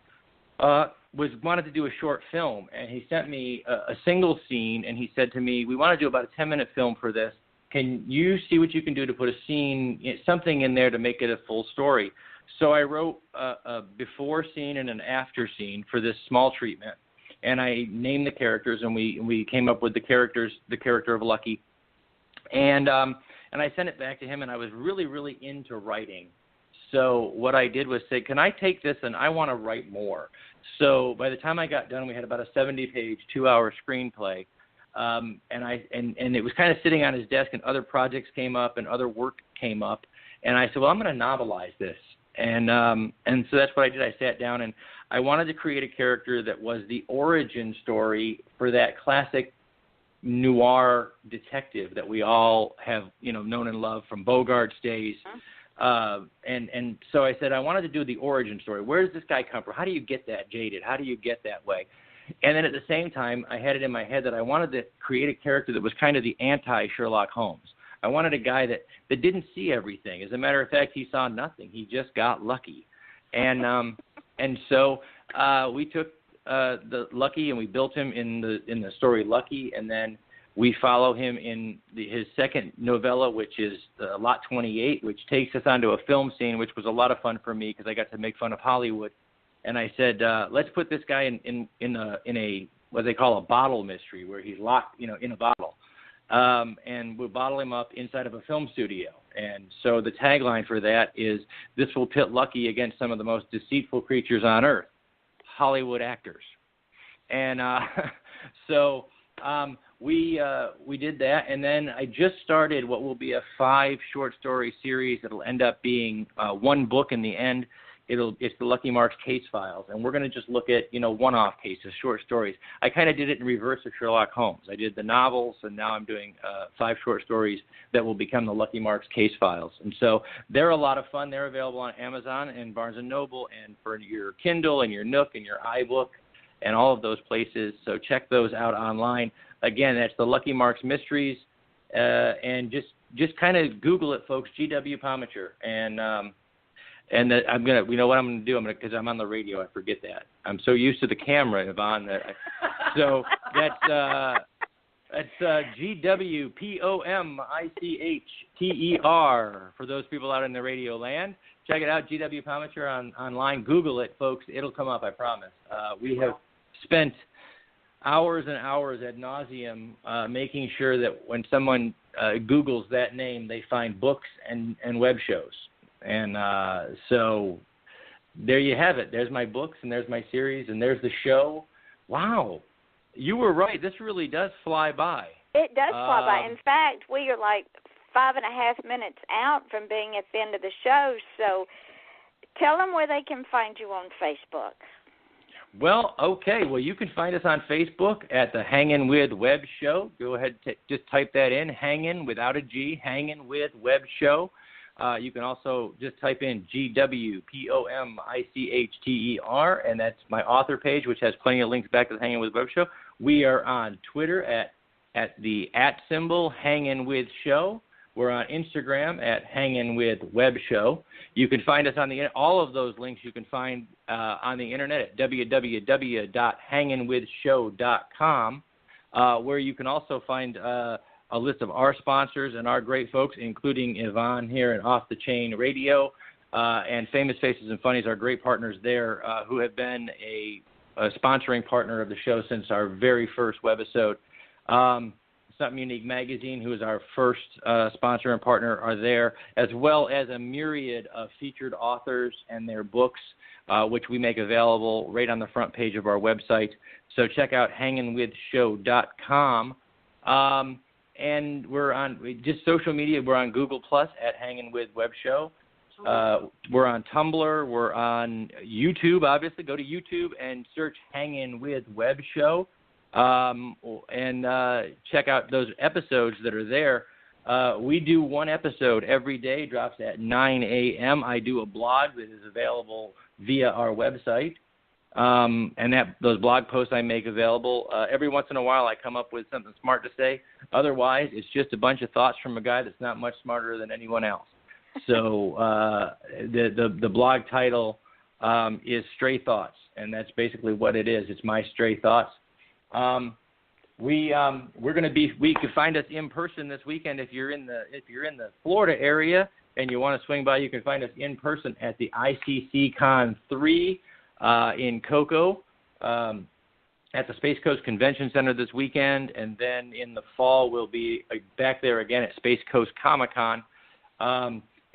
wanted to do a short film, and he sent me a single scene, and he said to me, we want to do about a 10-minute film for this. Can you see what you can do to put a scene, something in there to make it a full story? So I wrote a before scene and an after scene for this small treatment, and I named the characters, and we came up with the character of Lucky, and I sent it back to him, and I was really, really into writing. So what I did was say, can I take this and I want to write more? So by the time I got done, we had about a 70-page, 2-hour screenplay, and it was kind of sitting on his desk, and other projects came up and other work came up, and I said, well, I'm going to novelize this. And so that's what I did. I sat down, and I wanted to create a character that was the origin story for that classic noir detective that we all have, known and loved from Bogart's days. And so I said, I wanted to do the origin story. Where does this guy come from? How do you get that jaded? How do you get that way? And then at the same time, I had it in my head that I wanted to create a character that was kind of the anti-Sherlock Holmes. I wanted a guy that didn't see everything. As a matter of fact, he saw nothing. He just got lucky. And so we took the Lucky, and we built him in the story Lucky, and then we follow him in his second novella, which is Lot 28, which takes us onto a film scene, which was a lot of fun for me because I got to make fun of Hollywood. And I said, let's put this guy in a what they call a bottle mystery, where he's locked, in a bottle. And we'll bottle him up inside of a film studio. And so the tagline for that is, this will pit Lucky against some of the most deceitful creatures on earth, Hollywood actors. And so we did that, and then I just started what will be a 5 short story series that'll end up being one book in the end. It's the Lucky Marks case files, and we're going to just look at one-off cases, short stories. I kind of did it in reverse of Sherlock Holmes. I did the novels, and now I'm doing 5 short stories that will become the Lucky Marks case files. And so they're a lot of fun. They're available on Amazon and Barnes & Noble, and for your Kindle and your Nook and your iBook and all of those places. So check those out online. Again, that's the Lucky Marks Mysteries, and just kind of Google it, folks. GW Pomichter, and I'm gonna, what I'm gonna do? Because I'm on the radio, I forget that. I'm so used to the camera, Yvonne. So that's GWPOMICHTER for those people out in the radio land. Check it out, GW Pomichter online. Google it, folks. It'll come up, I promise. We have spent hours and hours ad nauseum making sure that when someone Googles that name, they find books and web shows. And so there you have it. There's my books, and there's my series, and there's the show. Wow. You were right. This really does fly by. It does fly by. In fact, we are like 5.5 minutes out from being at the end of the show. So tell them where they can find you on Facebook. Well, okay. Well, you can find us on Facebook at the Hangin With Web Show. Go ahead, just type that in, Hangin without a G, Hangin With Web Show. You can also just type in GWPOMICHTER, and that's my author page, which has plenty of links back to the Hangin With Web Show. We are on Twitter at the @ Hangin With Show. We're on Instagram at Hangin With Web Show. You can find us on all of those links you can find on the internet at www.hanginwithshow.com, where you can also find a list of our sponsors and our great folks, including Yvonne here at Off the Chain Radio, and Famous Faces and Funnies, our great partners there, who have been a sponsoring partner of the show since our very first webisode. Something Unique Magazine, who is our first sponsor and partner, are there, as well as a myriad of featured authors and their books, which we make available right on the front page of our website. So check out hanginwithshow.com. And we're on just social media. We're on Google Plus at Hangin With Web Show. We're on Tumblr. We're on YouTube, obviously. Go to YouTube and search Hangin With Web Show. and check out those episodes that are there. We do one episode every day, drops at 9 a.m. I do a blog that is available via our website, and those blog posts I make available. Every once in a while I come up with something smart to say. Otherwise, it's just a bunch of thoughts from a guy that's not much smarter than anyone else. So the blog title is Stray Thoughts, and that's basically what it is. It's my stray thoughts. We can find us in person this weekend if you're in the Florida area and you want to swing by. You can find us in person at the ICC Con 3 in Cocoa at the Space Coast Convention Center this weekend, and then in the fall we'll be back there again at Space Coast Comic-Con,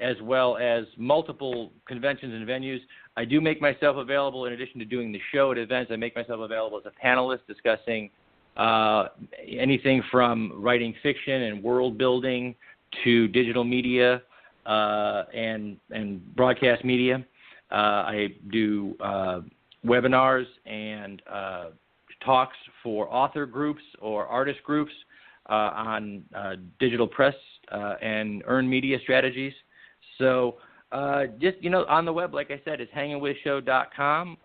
as well as multiple conventions and venues. I do make myself available, in addition to doing the show at events, I make myself available as a panelist discussing anything from writing fiction and world building to digital media and broadcast media. I do webinars and talks for author groups or artist groups on digital press and earned media strategies. So just, on the web, like I said, it's hanginwithshow.com,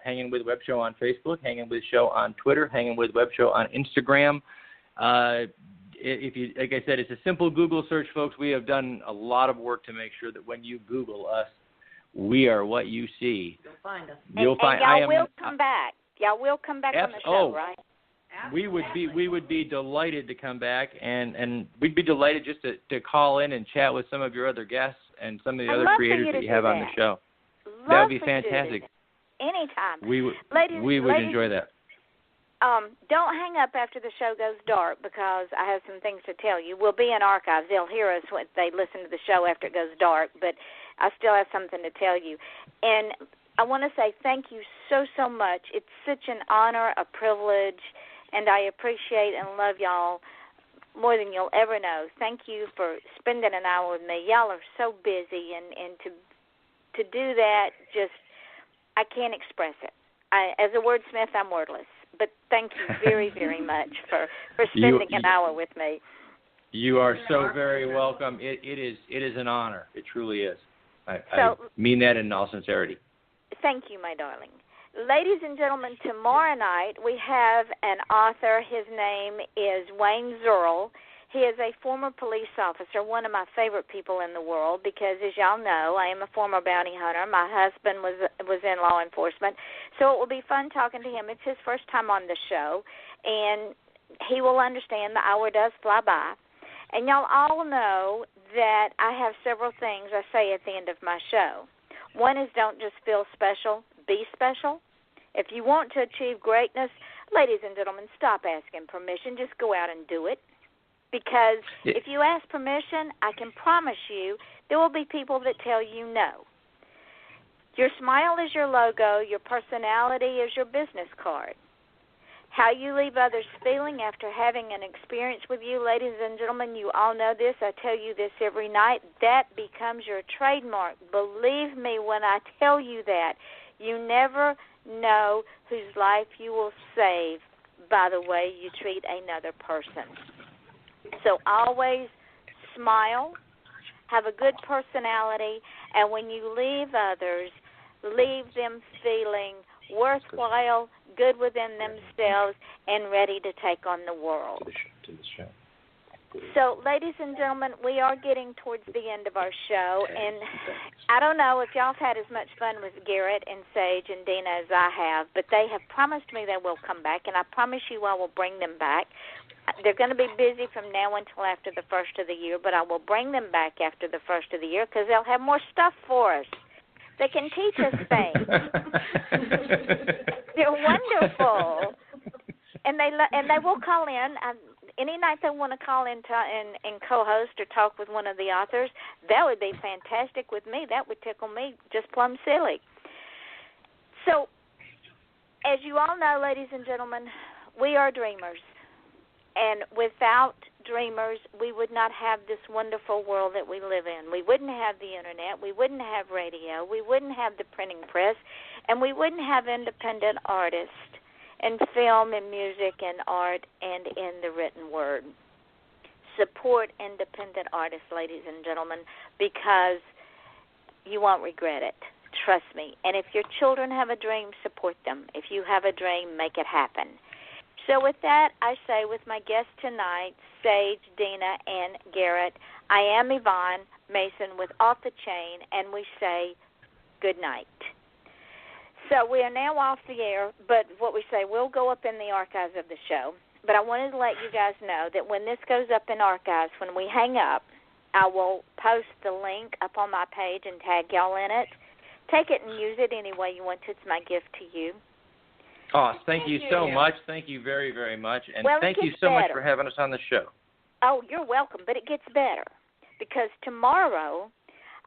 Hangin With Web Show on Facebook, Hangin With Show on Twitter, Hangin With Web Show on Instagram. If you, like I said, it's a simple Google search, folks. We have done a lot of work to make sure that when you Google us, we are what you see. You'll find us. Y'all will come back. Y'all will come back on the show, right? We would be delighted to come back, and we'd be delighted just to call in and chat with some of your other guests and some of the other creators that you have on the show. That would be fantastic. Anytime. We would enjoy that. Don't hang up after the show goes dark, because I have some things to tell you. We'll be in archives. They'll hear us when they listen to the show after it goes dark, but I still have something to tell you. And I want to say thank you so, so much. It's such an honor, a privilege, and I appreciate and love y'all more than you'll ever know. Thank you for spending an hour with me. Y'all are so busy, and to do that, just, I can't express it. As a wordsmith, I'm wordless. But thank you very, very much for spending an hour with me. You are so very welcome. It is an honor. It truly is. I mean that in all sincerity. Thank you, my darling. Ladies and gentlemen, tomorrow night we have an author. His name is Wayne Zurl. He is a former police officer, one of my favorite people in the world, because, as y'all know, I am a former bounty hunter. My husband was in law enforcement, so it will be fun talking to him. It's his first time on the show, and he will understand the hour does fly by. And y'all all know that I have several things I say at the end of my show. One is, don't just feel special, be special. If you want to achieve greatness, ladies and gentlemen, stop asking permission. Just go out and do it. Because if you ask permission, I can promise you there will be people that tell you no. Your smile is your logo. Your personality is your business card. How you leave others feeling after having an experience with you, ladies and gentlemen, you all know this. I tell you this every night. That becomes your trademark. Believe me when I tell you that. You never know whose life you will save by the way you treat another person. So always smile, have a good personality, and when you leave others, leave them feeling worthwhile, good within themselves, and ready to take on the world. So, ladies and gentlemen, we are getting towards the end of our show, and I don't know if y'all have had as much fun with Garrett and Sage and Deanna as I have, but they have promised me they will come back, and I promise you I will bring them back. They're going to be busy from now until after the first of the year, but I will bring them back after the first of the year because they'll have more stuff for us. They can teach us things. They're wonderful, and they will call in any night they want to call in and co-host or talk with one of the authors. That would be fantastic with me. That would tickle me just plumb silly. So, as you all know, ladies and gentlemen, we are dreamers. And without dreamers, we would not have this wonderful world that we live in. We wouldn't have the internet. We wouldn't have radio. We wouldn't have the printing press. And we wouldn't have independent artists in film and music and art and in the written word. Support independent artists, ladies and gentlemen, because you won't regret it. Trust me. And if your children have a dream, support them. If you have a dream, make it happen. So with that, I say with my guests tonight, Sage, Deanna, and Garrett, I am Yvonne Mason with Off the Chain, and we say good night. So we are now off the air, but what we say, we'll go up in the archives of the show. But I wanted to let you guys know that when this goes up in archives, when we hang up, I will post the link up on my page and tag y'all in it. Take it and use it any way you want to. It's my gift to you. Oh, thank you so much. Thank you very, very much. And thank you so much for having us on the show. Oh, you're welcome. But it gets better because tomorrow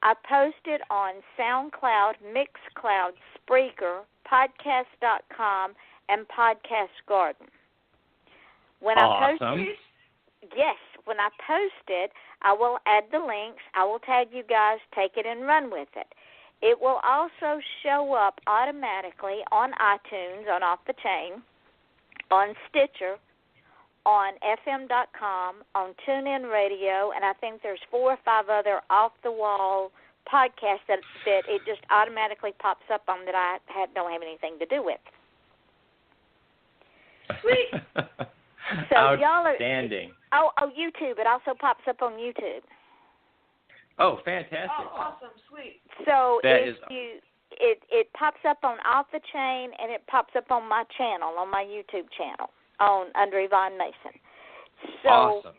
I posted on SoundCloud, Mixcloud, Spreaker, Podcast.com, and Podcast Garden. When I post it, I will add the links. I will tag you guys. Take it and run with it. It will also show up automatically on iTunes, on Off the Chain, on Stitcher, on FM.com, on TuneIn Radio, and I think there's 4 or 5 other off-the-wall podcasts that it just automatically pops up on that I don't have anything to do with. Sweet. So outstanding. Y'all are, YouTube. It also pops up on YouTube. Oh, fantastic. Oh, awesome. Sweet. So it pops up on Off the Chain, and it pops up on my channel, on my YouTube channel, under Yvonne Mason. So awesome.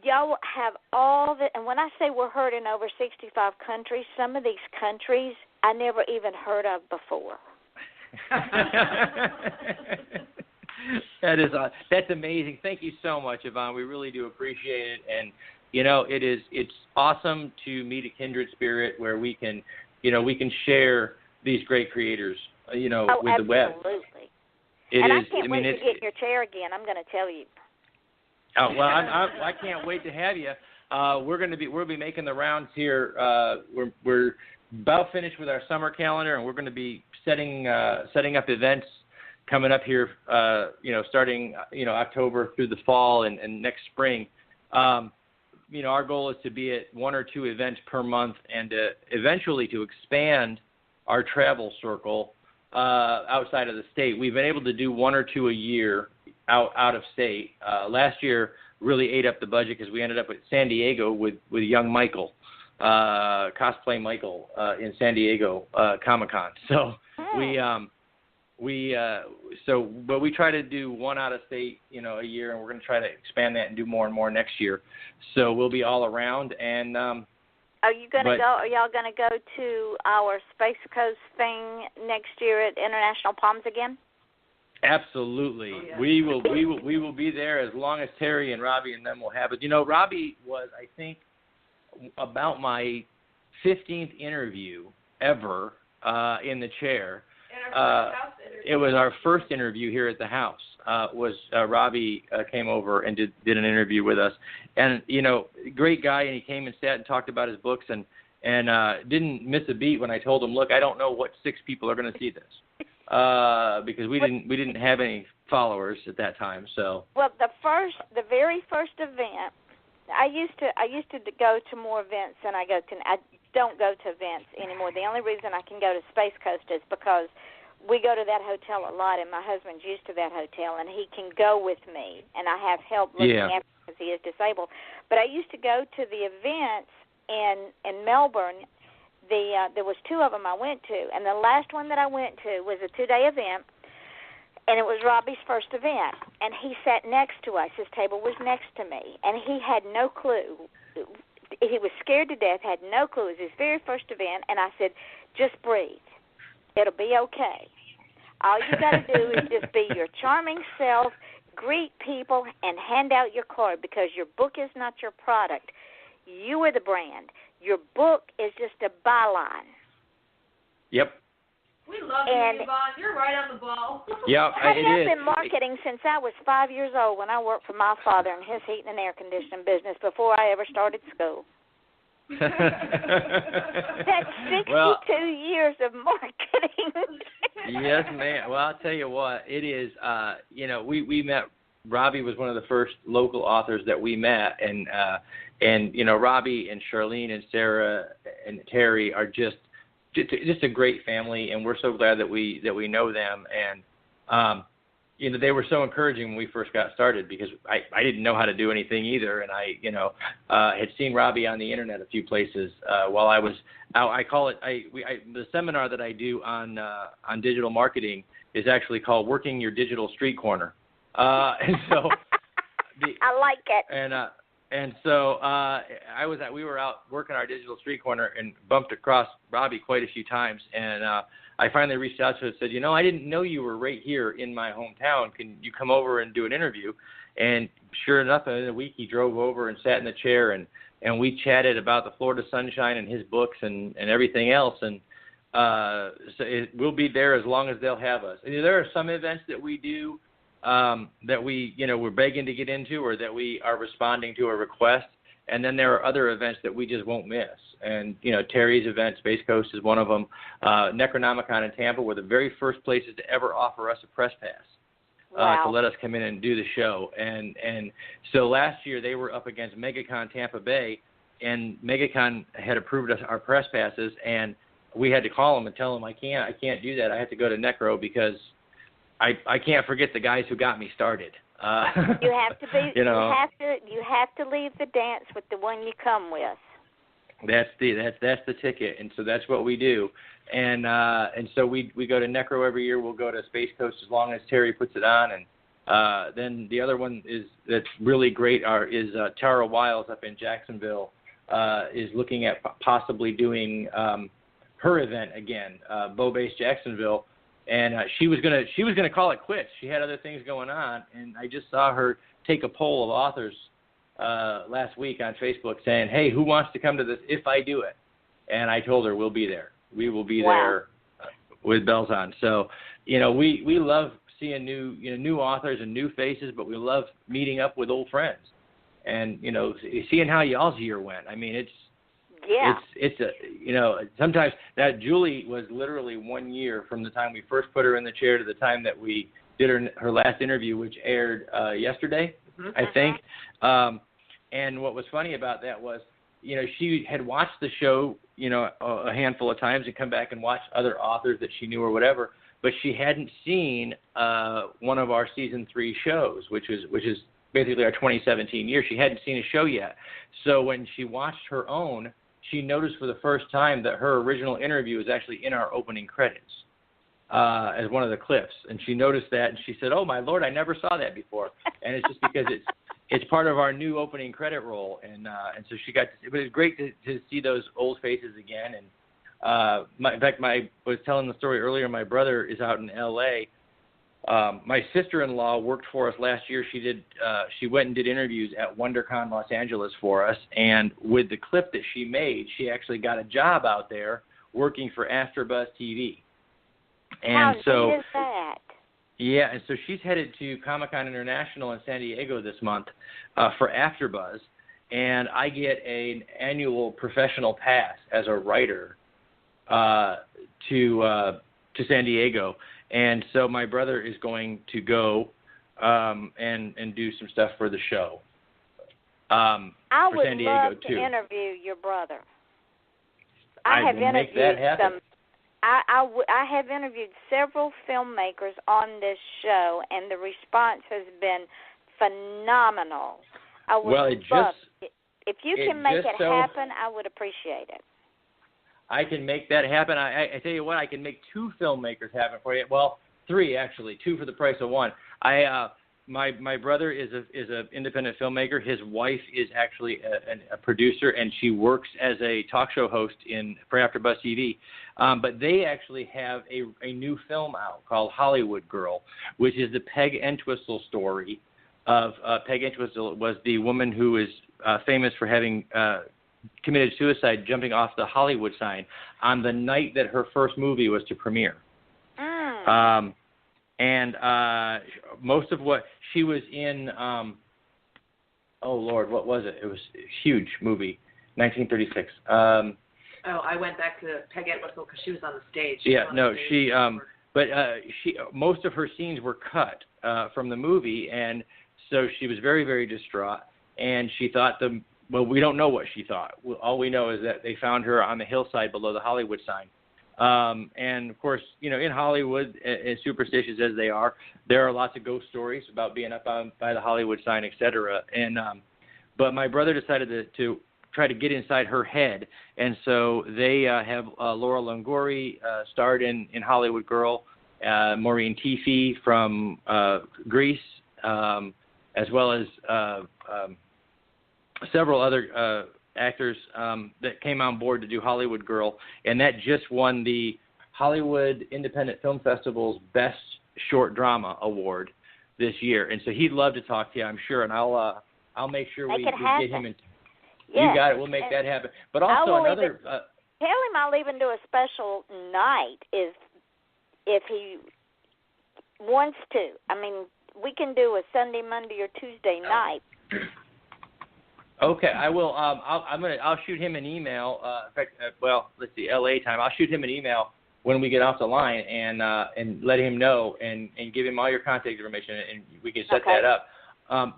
Y'all have all the, and when I say we're heard in over 65 countries, some of these countries I never even heard of before. That's amazing. Thank you so much, Yvonne. We really do appreciate it. And it's awesome to meet a kindred spirit where we can share these great creators, with the web. Absolutely. I can't wait to get in your chair again. I'm going to tell you. Oh well, I can't wait to have you. We'll be making the rounds here. We're about finished with our summer calendar, and we're going to be setting up events coming up here. Starting October through the fall and next spring. Our goal is to be at 1 or 2 events per month, and eventually to expand our travel circle outside of the state. We've been able to do 1 or 2 a year out of state. Last year really ate up the budget because we ended up at San Diego with young Michael, cosplay Michael, in San Diego Comic-Con. So but we try to do 1 out of state, a year, and we're going to try to expand that and do more and more next year. So we'll be all around. And are you going to go? Are y'all going to go to our Space Coast thing next year at International Palms again? Absolutely. Oh, yeah. We will be there as long as Terry and Robbie and them will have it. Robbie was, I think, about my 15th interview ever in the chair. It was our first interview here at the house. Robbie came over and did an interview with us, and great guy. And he came and sat and talked about his books, and didn't miss a beat when I told him, look, I don't know what 6 people are going to see this, because we didn't have any followers at that time. So the very first event, I used to go to more events than I go to. I don't go to events anymore. The only reason I can go to Space Coast is because we go to that hotel a lot, and my husband's used to that hotel, and he can go with me, and I have help looking after him because he is disabled. But I used to go to the events in Melbourne. There was 2 of them I went to, and the last one that I went to was a 2-day event, and it was Robbie's first event, and he sat next to us. His table was next to me, and he had no clue. He was scared to death, had no clue. It was his very first event, and I said, just breathe. It'll be okay. All you got to do is just be your charming self, greet people, and hand out your card, because your book is not your product. You are the brand. Your book is just a byline. Yep. We love you, Yvonne. You're right on the ball. Yeah, I've been marketing since I was 5 years old when I worked for my father in his heating and air conditioning business before I ever started school. That's 62 years of marketing. Yes, ma'am. Well, I'll tell you what, it is, we met, Robbie was one of the first local authors that we met, and Robbie and Charlene and Sarah and Terry are just a great family, and we're so glad that we know them. And they were so encouraging when we first got started, because I didn't know how to do anything either, and I had seen Robbie on the internet a few places while I was out. I call it the seminar that I do on digital marketing is actually called Working Your Digital Street Corner, and so I like it. And so we were out working our digital street corner and bumped across Robbie quite a few times. And I finally reached out to him and said, I didn't know you were right here in my hometown. Can you come over and do an interview? And sure enough, in a week he drove over and sat in the chair and we chatted about the Florida sunshine and his books and everything else. And so we'll be there as long as they'll have us. And there are some events that we do that we're begging to get into, or that we are responding to a request, and then there are other events that we just won't miss. And Terry's event, Space Coast, is one of them. Necronomicon in Tampa were the very first places to ever offer us a press pass to let us come in and do the show. And so last year they were up against MegaCon Tampa Bay, and MegaCon had approved us our press passes, and we had to call them and tell them I can't do that. I have to go to Necro because I can't forget the guys who got me started. You have to be. You have to leave the dance with the one you come with. That's the ticket, and so that's what we do. And so we go to Necro every year. We'll go to Space Coast as long as Terry puts it on. And then the other one that's really great is Tara Wiles up in Jacksonville is looking at possibly doing her event again, Bow Base Jacksonville. And she was gonna call it quits. She had other things going on, and I just saw her take a poll of authors last week on Facebook saying, "Hey, who wants to come to this if I do it?" And I told her we'll be there. We will be there with bells on. So, we love seeing new authors and new faces, but we love meeting up with old friends, and seeing how y'all's year went. I mean, sometimes that Julie was literally 1 year from the time we first put her in the chair to the time that we did her last interview, which aired yesterday, I think. And what was funny about that was, she had watched the show, a handful of times and come back and watch other authors that she knew or whatever, but she hadn't seen one of our season 3 shows, which is basically our 2017 year. She hadn't seen a show yet. So when she watched her own, she noticed for the first time that her original interview was actually in our opening credits as one of the clips. And she noticed that, and she said, "Oh, my Lord, I never saw that before." And it's just because it's part of our new opening credit roll. And so she got – it was great to see those old faces again. And in fact, I was telling the story earlier, my brother is out in L.A. My sister-in-law worked for us last year. She went and did interviews at WonderCon Los Angeles for us, and with the clip that she made, she actually got a job out there working for AfterBuzz TV. And how neat is that? Yeah, and so she's headed to Comic-Con International in San Diego this month for AfterBuzz, and I get an annual professional pass as a writer to San Diego. And so my brother is going to go and do some stuff for the show. I for San Diego would love too. to interview your brother. I have interviewed some. I have interviewed several filmmakers on this show, and the response has been phenomenal. I would love if you can make it happen. I would appreciate it. I can make that happen. I tell you what, I can make 2 filmmakers happen for you. Well, 3 actually, 2 for the price of 1. My brother is an independent filmmaker. His wife is actually a producer, and she works as a talk show host for AfterBuzz TV. But they actually have a new film out called Hollywood Girl, which is the Peg Entwistle story of Peg Entwistle was the woman who is famous for having committed suicide jumping off the Hollywood sign on the night that her first movie was to premiere. And most of what she was in, oh Lord, what was it? It was a huge movie, 1936. I went back to Peg Entwistle because she was on the stage. She most of her scenes were cut from the movie, and so she was very, very distraught. And she thought we don't know what she thought. All we know is that they found her on the hillside below the Hollywood sign. And of course, in Hollywood, as superstitious as they are, there are lots of ghost stories about being up by the Hollywood sign, etc. And but my brother decided to try to get inside her head, and so they have Laura Longoria starred in Hollywood Girl, Maureen Tifi from Grease, as well as several other actors that came on board to do Hollywood Girl, and that just won the Hollywood Independent Film Festival's Best Short Drama Award this year. And so he'd love to talk to you, I'm sure, and I'll make sure we get him in. Yes. You got it. We'll make that happen. But also another. Tell him I'll even do a special night if he wants to. I mean, we can do a Sunday, Monday, or Tuesday night. Okay, I will. I'll shoot him an email. In fact, let's see, LA time. I'll shoot him an email when we get off the line and let him know and give him all your contact information, and we can set that up.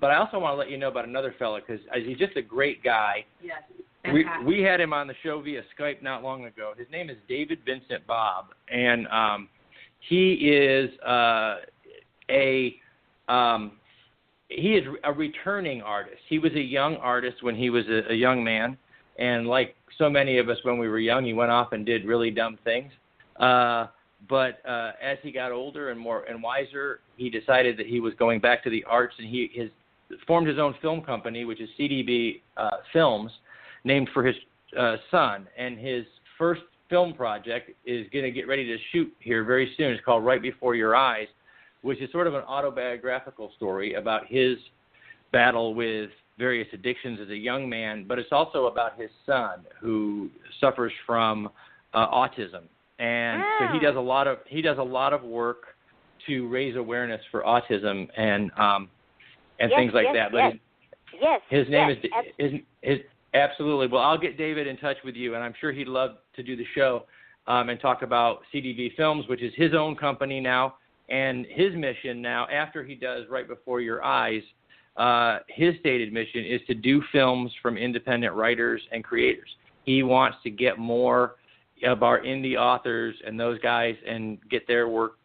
But I also want to let you know about another fella because he's just a great guy. Yes. We had him on the show via Skype not long ago. His name is David Vincent Bob, and he is he is a returning artist. He was a young artist when he was a young man, and like so many of us when we were young, he went off and did really dumb things. But as he got older and more and wiser, he decided that he was going back to the arts, and he formed his own film company, which is CDB Films, named for his son. And his first film project is going to get ready to shoot here very soon. It's called Right Before Your Eyes, which is sort of an autobiographical story about his battle with various addictions as a young man, but it's also about his son who suffers from autism. And so he does a lot of work to raise awareness for autism and things like that. But his name is absolutely. Well, I'll get David in touch with you, and I'm sure he'd love to do the show and talk about CDV Films, which is his own company now, and his mission now, after he does Right Before Your Eyes, his stated mission is to do films from independent writers and creators. He wants to get more of our indie authors and those guys and get their work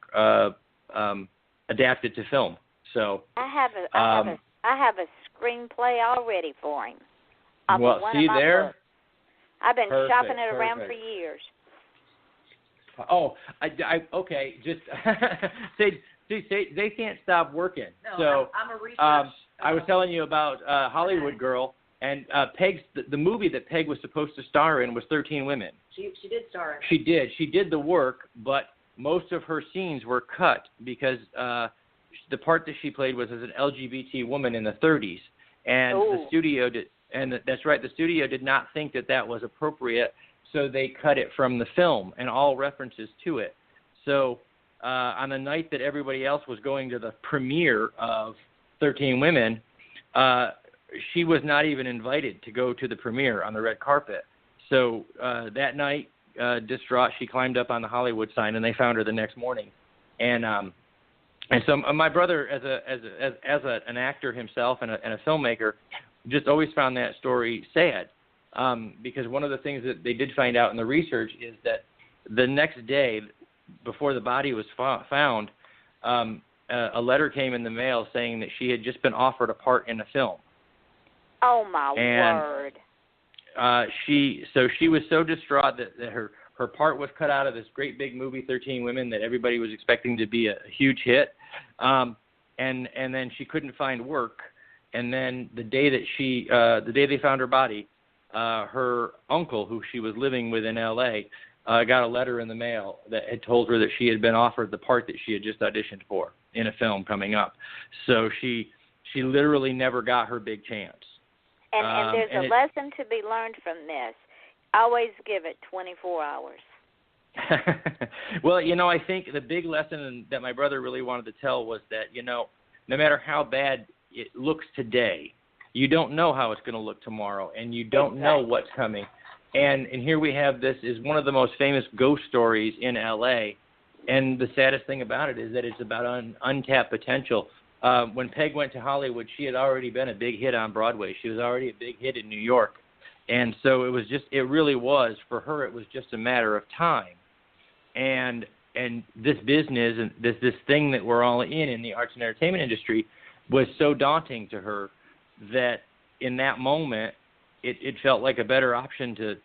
adapted to film. So I have a screenplay already for him. Well, see there. Books. I've been shopping it around for Perfect. years. Oh, okay. Just they can't stop working. No, so I'm a research. I was telling you about Hollywood Girl, and Peg's the movie that Peg was supposed to star in was 13 Women. She did star in it. She did. She did the work, but most of her scenes were cut because the part that she played was as an LGBT woman in the 30s, and the studio did. And that's right. The studio did not think that was appropriate, so they cut it from the film and all references to it. So on the night that everybody else was going to the premiere of 13 Women, she was not even invited to go to the premiere on the red carpet. So that night, distraught, she climbed up on the Hollywood sign, and they found her the next morning. And so my brother, as an actor himself and a filmmaker, just always found that story sad, because one of the things that they did find out in the research is that the next day, before the body was found, a letter came in the mail saying that she had just been offered a part in a film. Oh my word! She was so distraught that her part was cut out of this great big movie, 13 Women, that everybody was expecting to be a huge hit, and then she couldn't find work. And then the day they found her body, her uncle, who she was living with in L.A., got a letter in the mail that had told her that she had been offered the part that she had just auditioned for in a film coming up. So she literally never got her big chance. And there's a lesson to be learned from this. Always give it 24 hours. Well, I think the big lesson that my brother really wanted to tell was that, no matter how bad it looks today, you don't know how it's going to look tomorrow, and you don't know what's coming. And here we have this is one of the most famous ghost stories in L.A., And the saddest thing about it is that it's about untapped potential. When Peg went to Hollywood, she had already been a big hit on Broadway. She was already a big hit in New York. And so it really was, for her, it was just a matter of time. And this business and this thing that we're all in the arts and entertainment industry was so daunting to her that in that moment, it felt like a better option to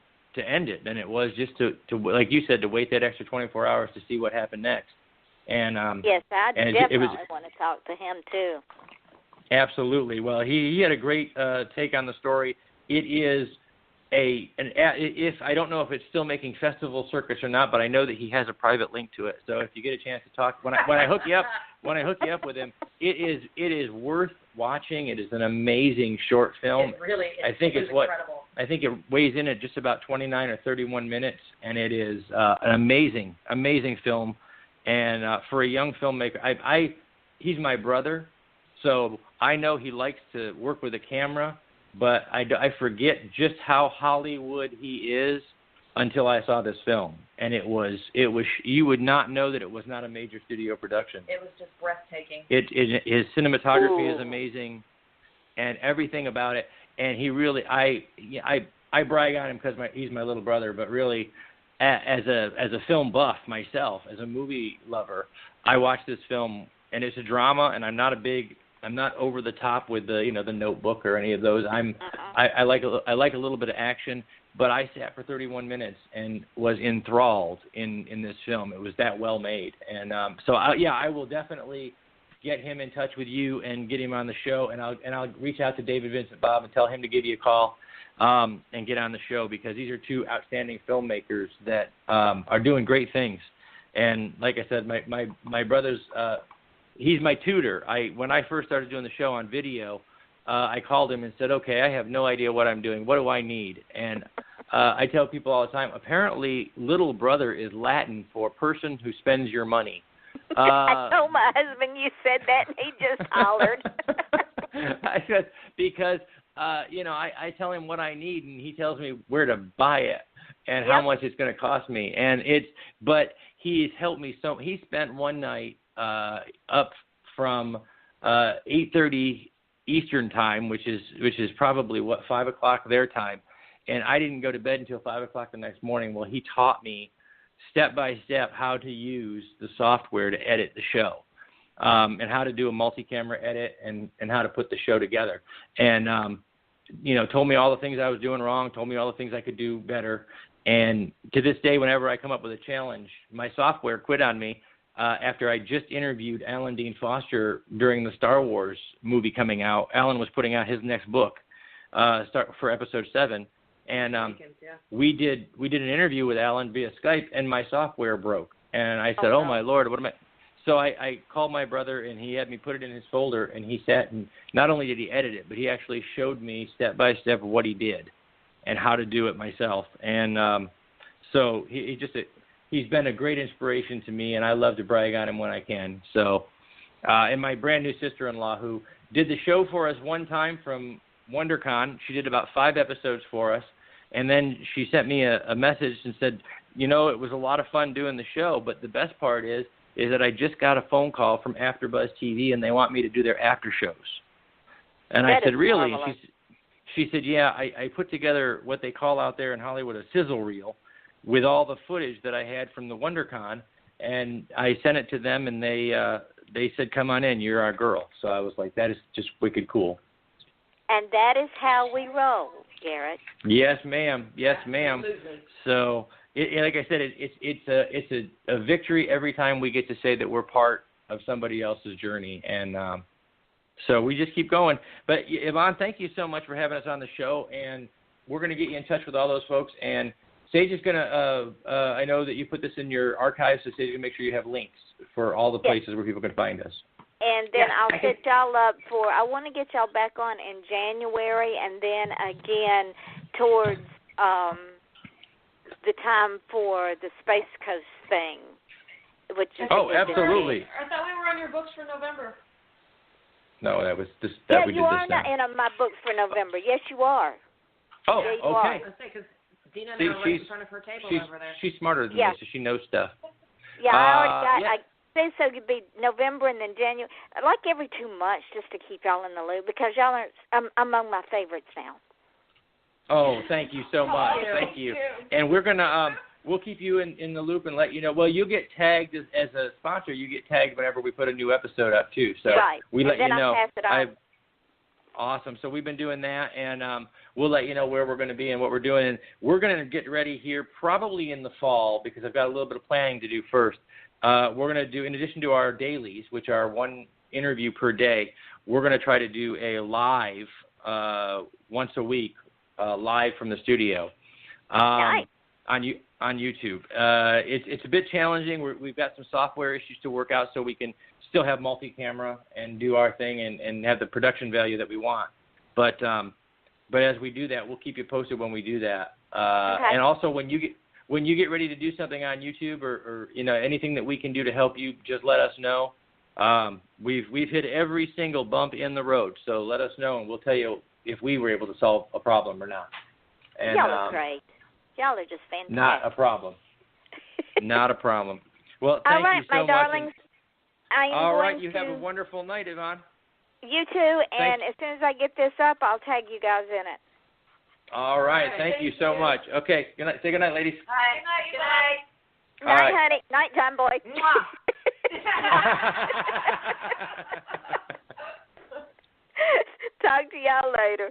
end it than it was just to like you said, to wait that extra 24 hours to see what happened next. And yes, I definitely want to talk to him too. Absolutely. Well, he had a great take on the story. It is if I don't know if it's still making festival circuits or not, but I know that he has a private link to it. So if you get a chance to talk, when I hook you up with him, it is worth watching. It is an amazing short film. It really is. I think it's incredible. I think it weighs in at just about 29 or 31 minutes, and it is an amazing film. And for a young filmmaker, he's my brother, so I know he likes to work with a camera, but I forget just how Hollywood he is until I saw this film. And it was you would not know that it was not a major studio production. It was just breathtaking. His cinematography is amazing, and everything about it. And he really, I brag on him because he's my little brother, but really, as a film buff myself, as a movie lover, I watched this film, and it's a drama, and I'm not over the top with the Notebook or any of those. I like a little bit of action, but I sat for 31 minutes and was enthralled in this film. It was that well made, and I will definitely get him in touch with you and get him on the show, and I'll reach out to David Vincent Bob and tell him to give you a call and get on the show, because these are two outstanding filmmakers that are doing great things. And like I said, my brother's he's my tutor. When I first started doing the show on video, I called him and said, okay, I have no idea what I'm doing. What do I need? And I tell people all the time, apparently little brother is Latin for person who spends your money. I told my husband you said that, and he just hollered. I said, because, I tell him what I need, and he tells me where to buy it and how much it's going to cost me. But he's helped me so. He spent one night up from 8:30 Eastern time, which is probably 5 o'clock their time, and I didn't go to bed until 5 o'clock the next morning. Well, he taught me step by step how to use the software to edit the show, and how to do a multi-camera edit, and how to put the show together. And told me all the things I was doing wrong, told me all the things I could do better. And to this day, whenever I come up with a challenge, my software quit on me after I just interviewed Alan Dean Foster during the Star Wars movie coming out. Alan was putting out his next book for Episode 7. And we did an interview with Alan via Skype, and my software broke. And I said, oh my Lord, what am I? So I called my brother, and he had me put it in his folder, and he sat, and not only did he edit it, but he actually showed me step by step what he did and how to do it myself. And so he's been a great inspiration to me, and I love to brag on him when I can. So, and my brand new sister-in-law, who did the show for us one time from WonderCon, she did about 5 episodes for us, and then she sent me a message and said, it was a lot of fun doing the show, but the best part is that I just got a phone call from AfterBuzz TV, and they want me to do their after shows. And I said, really? She said, yeah, I put together what they call out there in Hollywood a sizzle reel with all the footage that I had from the WonderCon, and I sent it to them, and they said, come on in, you're our girl. So I was like, that is just wicked cool. And that is how we roll, Garrett. Yes, ma'am. Yes, ma'am. Absolutely. So, like I said, it's a victory every time we get to say that we're part of somebody else's journey, and so we just keep going. But Yvonne, thank you so much for having us on the show, and we're going to get you in touch with all those folks. And Sage is going to, I know that you put this in your archives, so Sage is going to make sure you have links for all the places where people can find us. And then I'll set y'all up I want to get y'all back on in January, and then again towards the time for the Space Coast thing, which is absolutely. I thought we were on your books for November. No, that was just that we did this time. Yeah, you are in my books for November. Yes, you are. Oh, yeah, okay. I was going to say, because Deanna and I were right in front of her table over there. She's smarter than me, so she knows stuff. Yeah, I already got. I say so. It'd be November and then January, like every 2 months, just to keep y'all in the loop because y'all are among my favorites now. Oh, thank you so much. Thank you. And we're gonna we'll keep you in the loop and let you know. Well, you get tagged as a sponsor. You get tagged whenever we put a new episode up too. So we let you know. I pass it on. Awesome. So we've been doing that, and we'll let you know where we're going to be and what we're doing. And we're going to get ready here probably in the fall because I've got a little bit of planning to do first. We're going to do, in addition to our dailies, which are one interview per day, we're going to try to do a live once a week, live from the studio Nice. on YouTube. It's a bit challenging. We've got some software issues to work out so we can still have multi-camera and do our thing and have the production value that we want. But as we do that, we'll keep you posted when we do that. Okay. And also when you get ready to do something on YouTube or anything that we can do to help you, just let us know. We've hit every single bump in the road, so let us know and we'll tell you if we were able to solve a problem or not. And, y'all are great. Y'all are just fantastic. Not a problem. Not a problem. Well, thank you so my much. darlings. All right, you have a wonderful night, Yvonne. You too, and Thanks. as soon as I get this up, I'll tag you guys in it. All right, thank you so much. Okay, good night. Say good night, ladies. Good night. All Night, right. honey. Night time, boy. Talk to y'all later.